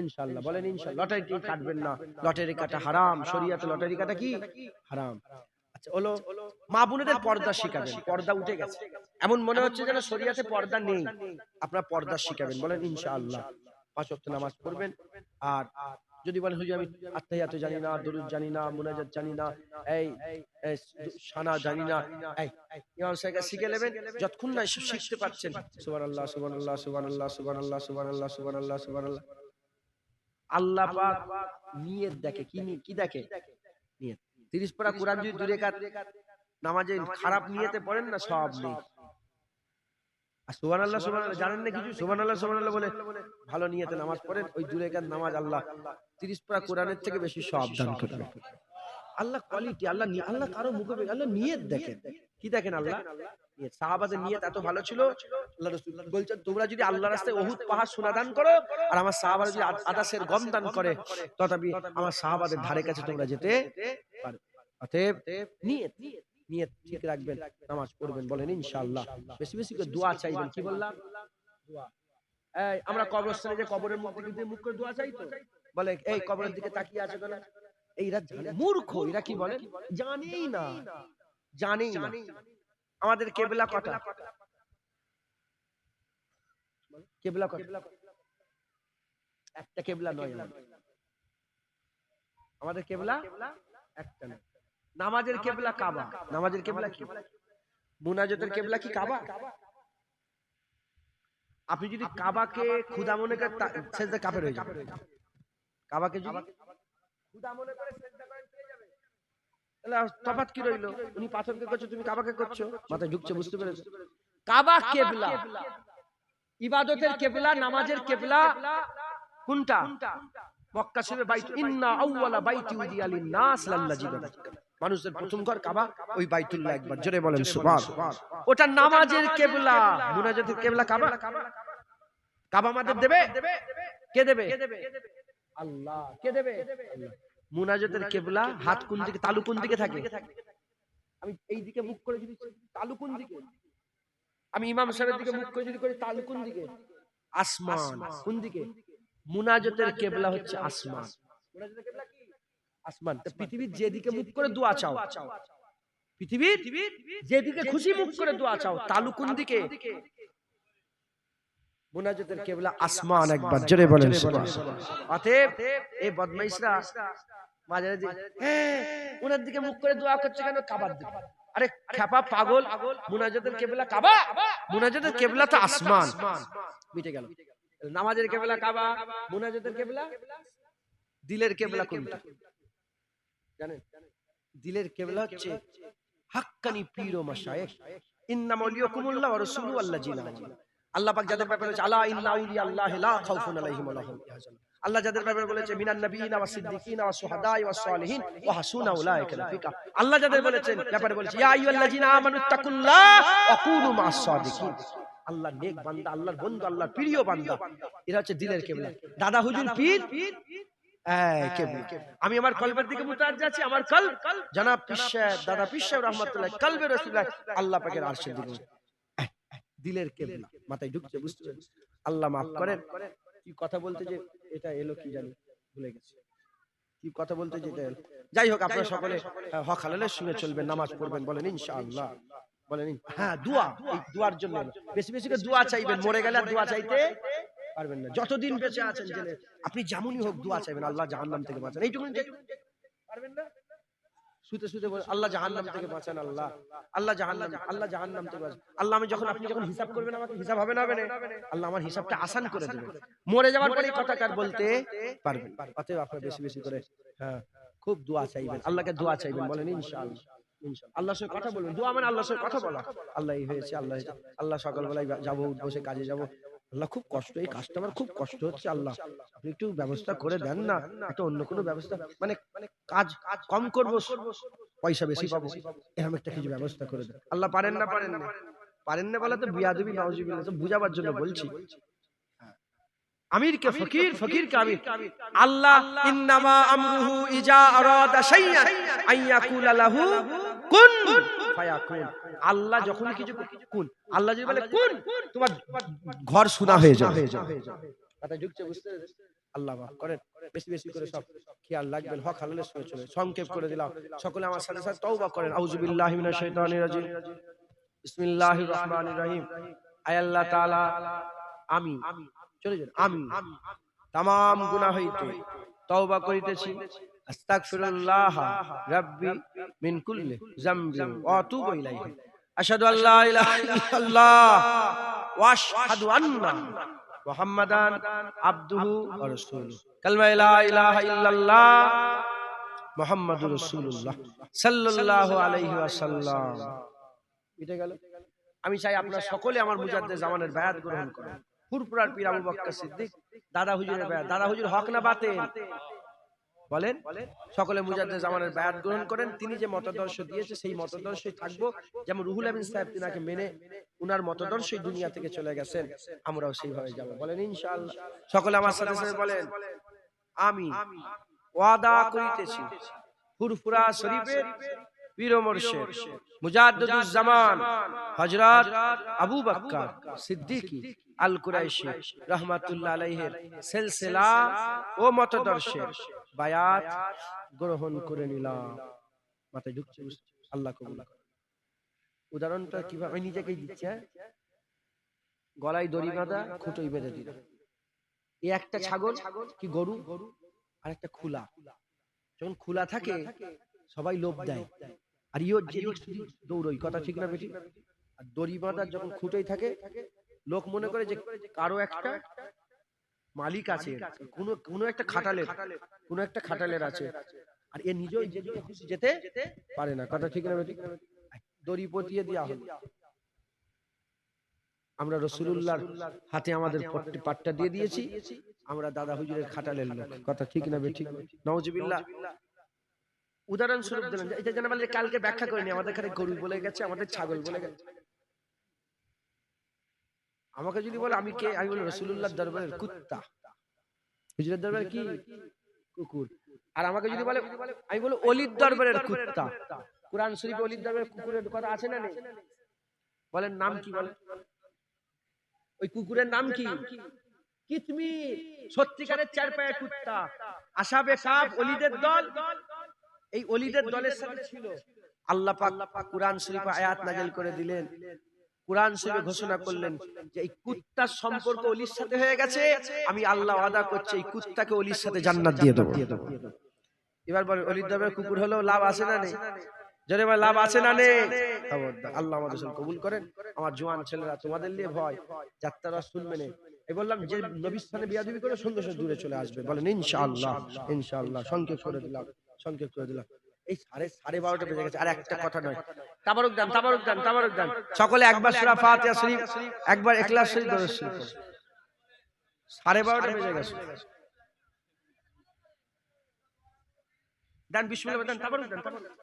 ইনশাআল্লাহ বলেন ইনশাআল্লাহ। লটারি টিকিট কাটবেন না, লটারি কাটা হারাম, শরীয়তে লটারি কাটা কি হারাম। আচ্ছা হলো, মা বোনেদের পর্দা শিখাবেন। পর্দা উঠে গেছে, এমন মনে হচ্ছে যেন শরীয়তে পর্দা নেই, আপনারা পর্দা শিখাবেন, বলেন ইনশাআল্লাহ। 5 ওয়াক্ত নামাজ পড়বেন। আর যদি বলেন হুজুর আমি আত্তাহিয়াত জানি না, দরুদ জানি না, মুনাজাত জানি না, এই সানা জানি না, এই ইমাম সাহেবকে শিখে নেবেন। যতক্ষণ না এসব শিখতে পারছেন, সুবহানাল্লাহ সুবহানাল্লাহ সুবহানাল্লাহ সুবহানাল্লাহ সুবহানাল্লাহ সুবহানাল্লাহ সুবহানাল্লাহ। আল্লাহ পাক নিয়ত দেখে, কি দেখে? নিয়ত। 30 পারা কোরআন যদি 2 রাকাত নামাজে খারাপ নিয়তে পড়েন না, সব নেই। আর সুবহানাল্লাহ সুবহানাল্লাহ জানেন না কিছু? সুবহানাল্লাহ সুবহানাল্লাহ বলে ভালো নিয়তে নামাজ পড়েন, ওই 2 রাকাত নামাজ আল্লাহ 30 পারা কোরআনের থেকে বেশি সওয়াব দান করবে। আল্লাহ কোয়ালিটি, আল্লাহ কারো মুখে, আল্লাহ নিয়ত দেখেন। কি দেখেন? আল্লাহ নিয়ত। সাহাবাদের নিয়ত এত ভালো ছিল, আল্লাহ রাসূল বলছেন তোমরা যদি আল্লাহর রাস্তায় উহুদ পাহাড় সোনা দান করো, আর আমার সাহাবারা যদি আদাসের গম দান করে, তথাপি আমার সাহাবাদের ধারে কাছে তোমরা যেতে পারো। অতএব নিয়ত, নিয়ত ঠিক রাখবেন, নামাজ পড়বেন, বলেন ইনশাআল্লাহ। বেশি বেশি করে দোয়া চাইবেন। কি বললাম? দোয়া। এই আমরা কবরস্থানে যে কবরের মধ্যে কিন্তু মুখ করে দোয়া চাই তো, বলে এই কবরের দিকে তাকিয়ে আছে কেন? এইরা জানে, মূর্খ এরা, কি বলে? জানেই না, জানেই না। আমাদের কেবলা কটা? কেবলা কটা? একটা কেবলা নয় আমাদের কেবলা, একটা নয়। নামাজের কেবলা কাবা। নামাজের কেবলা কি? মুনাজাতের কেবলা কি কাবা? আপনি যদি কাবাকে খোদা মনে করেন, সেজদা কাফের হয়ে যাবে। কাবাকে যদি খোদা মনে করে সেজদা করেন, পেয়ে যাবে। তাহলে তফাৎ কি রইলো? উনি পাথরকে করছো, তুমি কাবাকে করছো, মাথায় ঢুকছে, বুঝতে পেরেছো? কাবা কেবলা, ইবাদতের কেবলা, নামাজের কেবলা, কোনটা? মক্কা শরীফে বাইত ইন্না আউওয়ালা বাইতি উদিয়া লিন-নাস লাল্লাযী বিবাক্কা। মানুষের প্রথম ঘর কাবা, ওই বাইতুল্লাহ। একবার জোরে বলেন সুবহান। ওটা নামাজের কিবলা, মুনাজাতের কিবলা কাবা। কাবা আমাদের দেবে? কে দেবে? আল্লাহ। কে দেবে? আল্লাহ। মুনাজাতের কিবলা হাত কোন দিকে, তালু কোন দিকে থাকে? আমি এই দিকে মুখ করে যদি তালু কোন দিকে? আমি ইমাম সাহেবের দিকে মুখ করে যদি করি তালু কোন দিকে? আসমান। কোন দিকে? মুনাজাতের কিবলা হচ্ছে আসমান। মুনাজাতের কিবলা কি? আসমান। তো পৃথিবীর যেদিকে মুখ করে দোয়া চাও, পৃথিবীর যেদিকে খুশি মুখ করে দোয়া চাও, তালু কোন দিকে? মুনাজাতের কিবলা আসমান। একবার জোরে বলেন সুবহান। অতএব এই বদমাইশরা মাঝে মাঝে ওনার দিকে মুখ করে দোয়া করছে কেন? কাবার দিকে। আরে খেপা পাগল, মুনাজাতের কিবলা কাবা, মুনাজাতের কিবলা তো আসমান। মিটে গেল। নামাজের কিবলা কাবা, মুনাজাতের কিবলা দিলের কিবলা কোনটা জানেন? দিলের কিবলা হচ্ছে হাক্কানি পীর ও মাশায়েখ। ইন্নামা ওয়ালিয়াকুমুল্লাহ ওয়া রাসূলুহু আল্লাযীনা আমানু। আল্লাহ পাক যাদের ব্যাপারে বলেছে আলা ইন্না আউলিয়া আল্লাহি লা খাউফুন আলাইহিম ওয়া লা হুম ইয়াহজানুন। আল্লাহ যাদের ব্যাপারে বলেছে মিনান নাবিয়িনা ওয়াস সিদ্দিকিনা ওয়াস শুহাদাই ওয়াস সালিহিন ওয়া হাসুনা উলাইকা রাফিকা। আল্লাহ যাদের বলেছেন ব্যাপারে বলেছে ইয়া আইয়ুহাল্লাযীনা আমানুত্তাকুল্লাহ ওয়া কুনু মা'আস সাদিকিন। আল্লাহ নেক বান্দা, আল্লাহর বন্ধু, আল্লাহর প্রিয় বান্দা, এরা হচ্ছে দিলের কিবলা। দাদা হুজুর পীর আমি আমার কলবের দিকে মুতাওয়াজ্জিহ আছি। আমার কলব জনাব পীর সাহেব, দাদা পীর সাহেব রাহমাতুল্লাহ কলবে রাসূলুল্লাহ আল্লাহ পাকের আরশের দিকে। দিলের কিবলা মাথায় ঢুকছে, বুঝতে পেরেছেন? আল্লাহ মাফ করেন। কি কথা বলতে যে এটা এলো কি জানি ভুলে গেছি, কি কথা বলতে যে এটা এলো। যাই হোক, আপনারা সকলে হক হালালের শুনে চলবেন, নামাজ পড়বেন, বলেন ইনশাআল্লাহ। বলেন হ্যাঁ, দোয়া। এই দোয়ার জন্য বেশি বেশি করে দোয়া চাইবেন। মরে গেলে আর দোয়া চাইতে পারবেন না। যতদিন বেঁচে আছেন জেনে আপনি যেমনই হোক দোয়া চাইবেন, আল্লাহ জাহান্নাম থেকে বাঁচান। এইটুকু পারবেন না? শুতে শুতে আল্লাহ জাহান্নাম থেকে বাঁচান, আল্লাহ আল্লাহ জাহান্নাম, আল্লাহ জাহান্নাম থেকে বাঁচান। আল্লাহ আমি যখন, আপনি যখন হিসাব করবেন আমাকে হিসাব হবে না, আল্লাহ আমার হিসাবটা আসান করে দেবেন। মরে যাওয়ার পরে এই কথা কার বলতে পারবেন। অতএব আপনারা বেশি বেশি করে খুব দোয়া চাইবেন, আল্লাহকে দোয়া চাইবেন, বলেন ইনশাআল্লাহ। আল্লাহর সাথে কথা বলবেন। দোয়া মানে আল্লাহর সাথে কথা বলা। আল্লাহ এই হয়েছে, আল্লাহ আল্লাহ সকালবেলায় যাবো, বসে কাজে যাবো, আল্লাহ খুব কষ্ট, এই কাজটা আমার খুব কষ্ট হচ্ছে, আল্লাহ আপনি একটু ব্যবস্থা করে দেন না, একটা অন্য কোনো ব্যবস্থা, মানে কাজ কম করবো, পয়সা বেশি পাবো, এরকম একটা কিছু ব্যবস্থা করে দেন। আল্লাহ পারেন না, পারেন না, পারেন না বলে তো বিয়াদবি নাউজুবিল্লাহ, তো বুঝাবার জন্য বলছি। আমিরকে ফকির, ফকিরকে আমির। আল্লাহ ইন্নামা আমরুহু ইজা আরাদা শাইআন আইয়াকুলা লাহু কুন ফায়াকুন। আল্লাহ যখন কিছু কুন, আল্লাহ যদি বলে কুন, তোমার ঘর শোনা হয়ে যাবে। কথা ঢুকছে, বুঝতে পেরেছেন? আল্লাহ মাফ করেন। বেশি বেশি করে সব খেয়াল রাখবেন, হক হালালের সঙ্গে চলে। সংক্ষেপ করে দিলাম, সকলে আমার সাথে সাথে তওবা করেন। আউযু বিল্লাহি মিনাশ শাইতানির রাজিম, বিসমিল্লাহির রহমানির রহিম। আয় আল্লাহ তাআলা, আমি চলে যান, আমি তামাম গুনাহ হইতে তওবা করিতেছি। আস্তাগফিরুল্লাহ রাব্বি মিন কুল্লি যামবি ওয়া আতুবু ইলাইহি। আশহাদু আল্লা ইলাহা ইল্লাল্লাহ ওয়া আশহাদু আন্না মুহাম্মাদান আবদুহু ওয়া রাসূলুহু। কালমা লা ইলাহা ইল্লাল্লাহ মুহাম্মাদুর রাসূলুল্লাহ সাল্লাল্লাহু আলাইহি ওয়াসাল্লাম। এটা গেল। আমি চাই আপনারা সকলে আমার মুজাদ্দেদ জামানের বায়াত গ্রহণ করেন। ফুরফুরার পীর আবু বকর সিদ্দিক দাদা হুজুরের বায়াত। দাদা হুজুর হক না বাতিল বলেন? সকলে মুজাদ্দেদ জামানের বায়াত গ্রহণ করেন। তিনি যে মতাদর্শ দিয়েছে সেই মতাদর্শই থাকবো। যেমন রুহুল আমিন সাহেব তিনাকে মেনে উনার মতাদর্শই দুনিয়া থেকে চলে গেছেন, আমরাও সেইভাবে যাব, বলেন ইনশাআল্লাহ। সকলে আমার সাথে সাথে বলেন আমি ওয়াদা করিতেছি ফুরফুরা শরীফের পীর ও মুর্শিদ মুজাদ্দিদুজ জামান হযরত আবু বকর সিদ্দিকী আল কুরাইশি রাহমাতুল্লাহ আলাইহির সিলসিলা ও মতাদর্শের বায়াত গ্রহণ করে নিলাম। মাথায় ঢুকছে? আল্লাহ কবুল করুন। উদাহরণটা কিভাবে নিজেকেই দিচ্ছে, গলায় দড়ি বাঁধা, খুঁটোই বেঁধে দিলাম। এই একটা ছাগল কি গরু, আর একটা খোলা, যখন খোলা থাকে সবাই লোভ দেয়, আর ইও যেদিক সেদিক দৌড়ই, কথা ঠিক না বেটি? আর দড়ি বাঁধা যখন খুঁটোই থাকে, লোক মনে করে যে কারো একটা মালিক আছে, কোনো একটা খাটালের আছে, আর এ নিজেই যেদিকে খুশি যেতে পারে না, কথা ঠিক না বেটি? দড়ি পটিয়ে দেওয়া হলো। আমরা রাসূলুল্লাহর হাতে আমাদের পাটটা দিয়ে দিয়েছি, আমরা দাদা হুজুরের খাটালের লোক। কথা ঠিক না বেঠিক? নাউজুবিল্লাহ। উদাহরণস্বরূপ দিলাম, এটা যেন বলে কালকে ব্যাখ্যা করিনি, আমাদের এখানে গরু বলে গেছে, আমাদের ছাগল বলে গেছে। আমাকে যদি বলে আমি কে, আমি বলি রাসূলুল্লাহর দরবারের কুত্তা। হুজুরের দরবারে কি? কুকুর। আর আমাকে যদি বলে, আমি বলি ওলির দরবারের কুত্তা। কুরআন শরীফে ওলির দরবারের কুকুরের কথা আছে না নেই? বলেন নাম কি? বলেন ওই কুকুরের নাম কি? কিতমির, সত্যিকারের চার পায়ে কুত্তা। আসহাবে কাফ ওলিদের দল, এই ওলিদের দলের সাথে ছিল। আল্লাহ পাক কুরআন শরীফে আয়াত নাযিল করে দিলেন, কুরআন শরীফে ঘোষণা করলেন যে এই কুত্তার সম্পর্ক ওলির সাথে হয়ে গেছে, আমি আল্লাহ ওয়াদা করছি এই কুত্তাকে ওলির সাথে জান্নাত দিয়ে দেব। এবার বলেন ওলির দরবারে কুকুর হলো লাভ আছে না নেই? জোরে বলেন লাভ আছে না নেই? আল্লাহ আমাদের সব কবুল করেন। আমার জওয়ান ছেলেরা, তোমাদের নিয়ে ভয়, যাত্রারা শুনবে না। এই বললাম যে নবীর স্থানে বিয়াদবি করে সঙ্গে সঙ্গে দূরে চলে আসবে। বলেন ইনশাআল্লাহ, ইনশাআল্লাহ। সংক্ষেপ করে দিলাম, সংক্ষেপ করে দিলাম। এই 12:30 বেজে গেছে, আর একটা কথা নয়। তাবারুক দান, তাবারুক দান, তাবারুক দান। সকলে একবার সূরা ফাতিহা শরীফ, একবার ইখলাস শরীফ দরুদ শরীফ। 12:30 বেজে গেছে। দান বিসমিল্লাহ দান, তাবারুক দান, তাবারুক।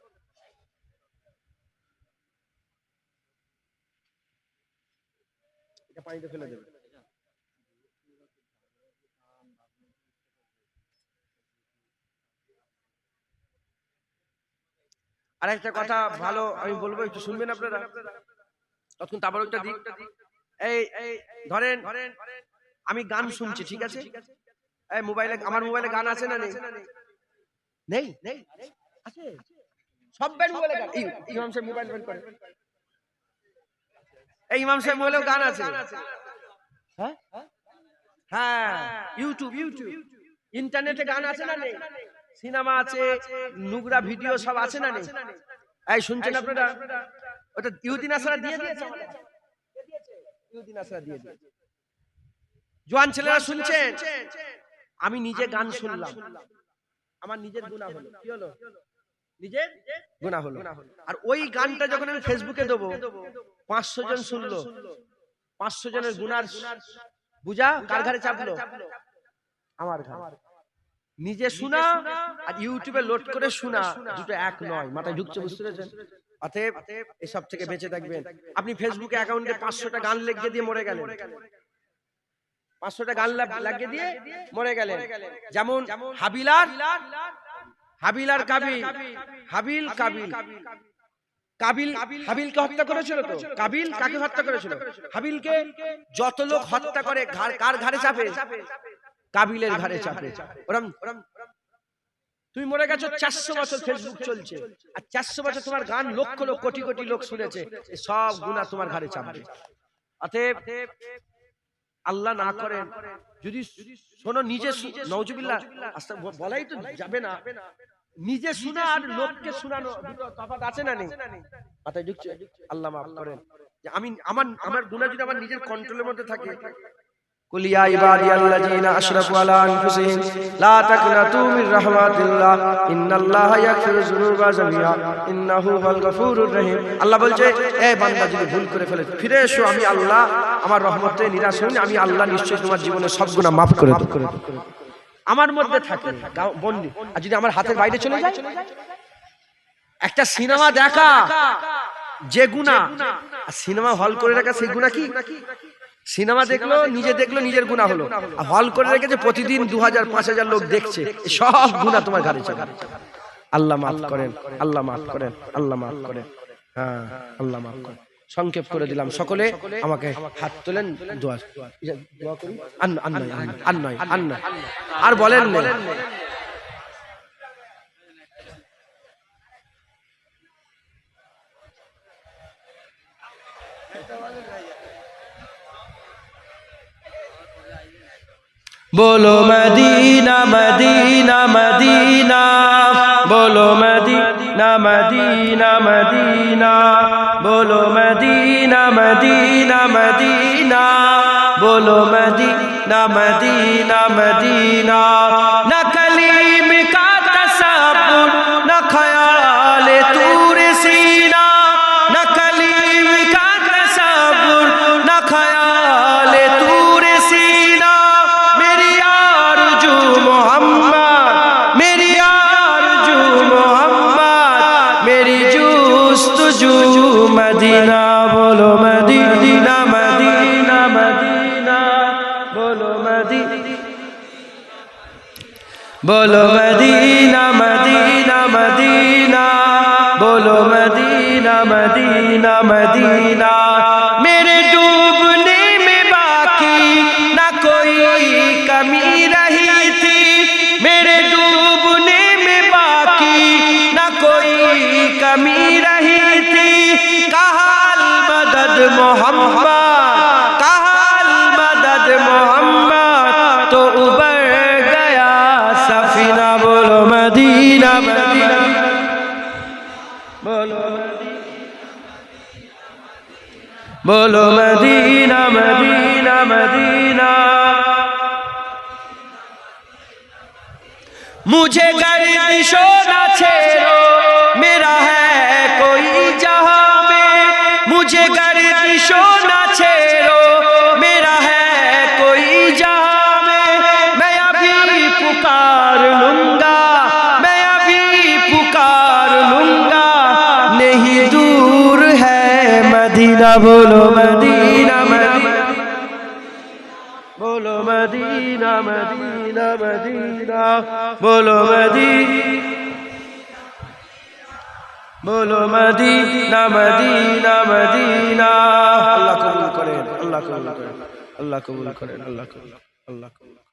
এটা পানিতে ফেলে দেবে। আর একটা কথা ভালো আমি বলবো, একটু শুনবেন আপনারা। তখন তাবারুকটা দিই। এই ধরেন আমি গান শুনছি, ঠিক আছে? এই মোবাইলে, আমার মোবাইলে গান আছে না নেই? নেই? আছে। সব ব্যান্ড মোবাইলে গান। ইমাম সাহেব মোবাইল বের করে। এই ইমাম সাহেব মোবাইলেও গান আছে। হ্যাঁ হ্যাঁ, ইউটিউব, ইন্টারনেটে গান আছে না নেই? সিনেমা আছে, নুগরা ভিডিও সব আছে না নেই? এই শুনছেন আপনারা? ওটা ইহুদি নাসারা দিয়ে দিয়েছে, ইহুদি নাসারা দিয়ে দিয়েছে। জওয়ান ছেলেরা শুনছেন? আমি নিজে গান শুনলাম, আমার নিজের গুনাহ হলো। কি হলো? নিজের গুনাহ হলো। আর ওই গানটা যখন আমি ফেসবুকে দেবো, 500 জন শুনলো, 500 জনের গুনার বুঝা কার ঘাড়ে চাপলো? আমার ঘাড়ে। নিজে শোনা আর ইউটিউবে লোড করে শোনা দুটো এক নয়। মাথায় ঢুকছে? বুঝতে পেরেছেন? অতএব এসব থেকে বেঁচে থাকবেন। আপনি ফেসবুকে অ্যাকাউন্টে 500টা গান লিখে দিয়ে মরে গেলেন, 500টা গান লাগিয়ে দিয়ে মরে গেলেন। যেমন হাবিল আর কাবিল, হাবিলকে হত্যা করেছিল তো। কাবিল কাকে হত্যা করেছিল? হাবিলকে। যত লোক হত্যা করে কার ঘাড়ে চাপে? কাবিলের ঘাড়ে চাপে। ওরম তুমি মরে গেছো, 400 বছর ফেসবুক চলছে, আর 400 বছর তোমার গান লক্ষ লক্ষ কোটি কোটি লোক শুনেছে, সব গুনাহ তোমার ঘাড়ে চাপবে। অতএব আল্লাহ না করেন যদি শোনো, নিজে নাউজুবিল্লাহ, বলাই তো যাবে না, নিজে শোনা আর লোককে শোনানো দুটো তফাৎ আছে না নেই? মাথায় ঢুকছে? আল্লাহ মাফ করেন। যে আমি আমার গুনাহ যদি আমার নিজের কন্ট্রোলের মধ্যে থাকে, কুল ইয়া ইবাদিয়াল্লাযীনা আশরাকু আলা আনফুসিহিম লা তাকনাতু মির রাহমাতিল্লাহ ইন্নাল্লাহা ইয়াগফিরুয যুনুবা জামিআ ইন্নাহু হুয়াল গফুরুর রহিম। আল্লাহ বলছে, এই বান্দা যদি ভুল করে ফেলে ফিরে এসো, আমি আল্লাহ আমার রহমতে নিরাশ হই না, আমি আল্লাহ নিশ্চয়ই তোমার জীবনের সব গুনাহ মাফ করে দেব। আমার মধ্যে থাকে বন্দি। আর যদি আমার হাতের বাইরে চলে যায়, একটা সিনেমা দেখা যে গুনাহ, সিনেমা হল করে রাখা সেই গুনাহ কি? সিনেমা দেখলো, নিজের গুনাহ হলো। হল করে রেখেছে, প্রতিদিন 2000 5000 লোক দেখছে, সব গুনাহ তোমার ঘাড়ে চাপে। আল্লাহ মাফ করেন, আল্লাহ মাফ করেন, আল্লাহ মাফ করেন। হ্যাঁ, আল্লাহ মাফ করেন। সংক্ষেপ করে দিলাম। সকলে আমাকে হাত তোলেন, দোয়া করি। আর বলেন না। बोलो मदीना मदीना मदीना, बोलो मदीना मदीना मदीना, बोलो मदीना मदीना मदीना, बोलो मदीना मदीना मदीना। न कलीम का तसव्वुर, न ख्याल तूर सीना, न कलीम का तसव्वुर, न ख्याल बोलो मदीना मदीना मदीना, बोलो मदीना मदीना मदीना। मेरे डूबने में बाकी ना कोई कमी रही थी, मेरे डूबने में बाकी ना कोई कमी रही थी। कहाल मदद मोहम्मद, कहाल मदद मोहम्मद, तो उबर गया सफीना। बोलो मदीना मदीना, बोलो बोलो मदीना मदीना मदीना। मुझे गर्दिशो न छेड़ो, मेरा है कोई जहां में, मुझे गर्दिशो न छेड़ो, मेरा है कोई जहां में। मैं अभी पुकार लूंगा, मैं अभी पुकार लूंगा, नहीं दूर है मदीना। बोलो मदीना मदीना, बोलो मदीना मदीना मदीना, बोलो बोलो मदीना मदीना मदीना। अल्लाह कबूल करें, अल्लाह कबूल करें, अल्लाह कबूल करें, अल्लाह कबूल, अल्लाह कबूल।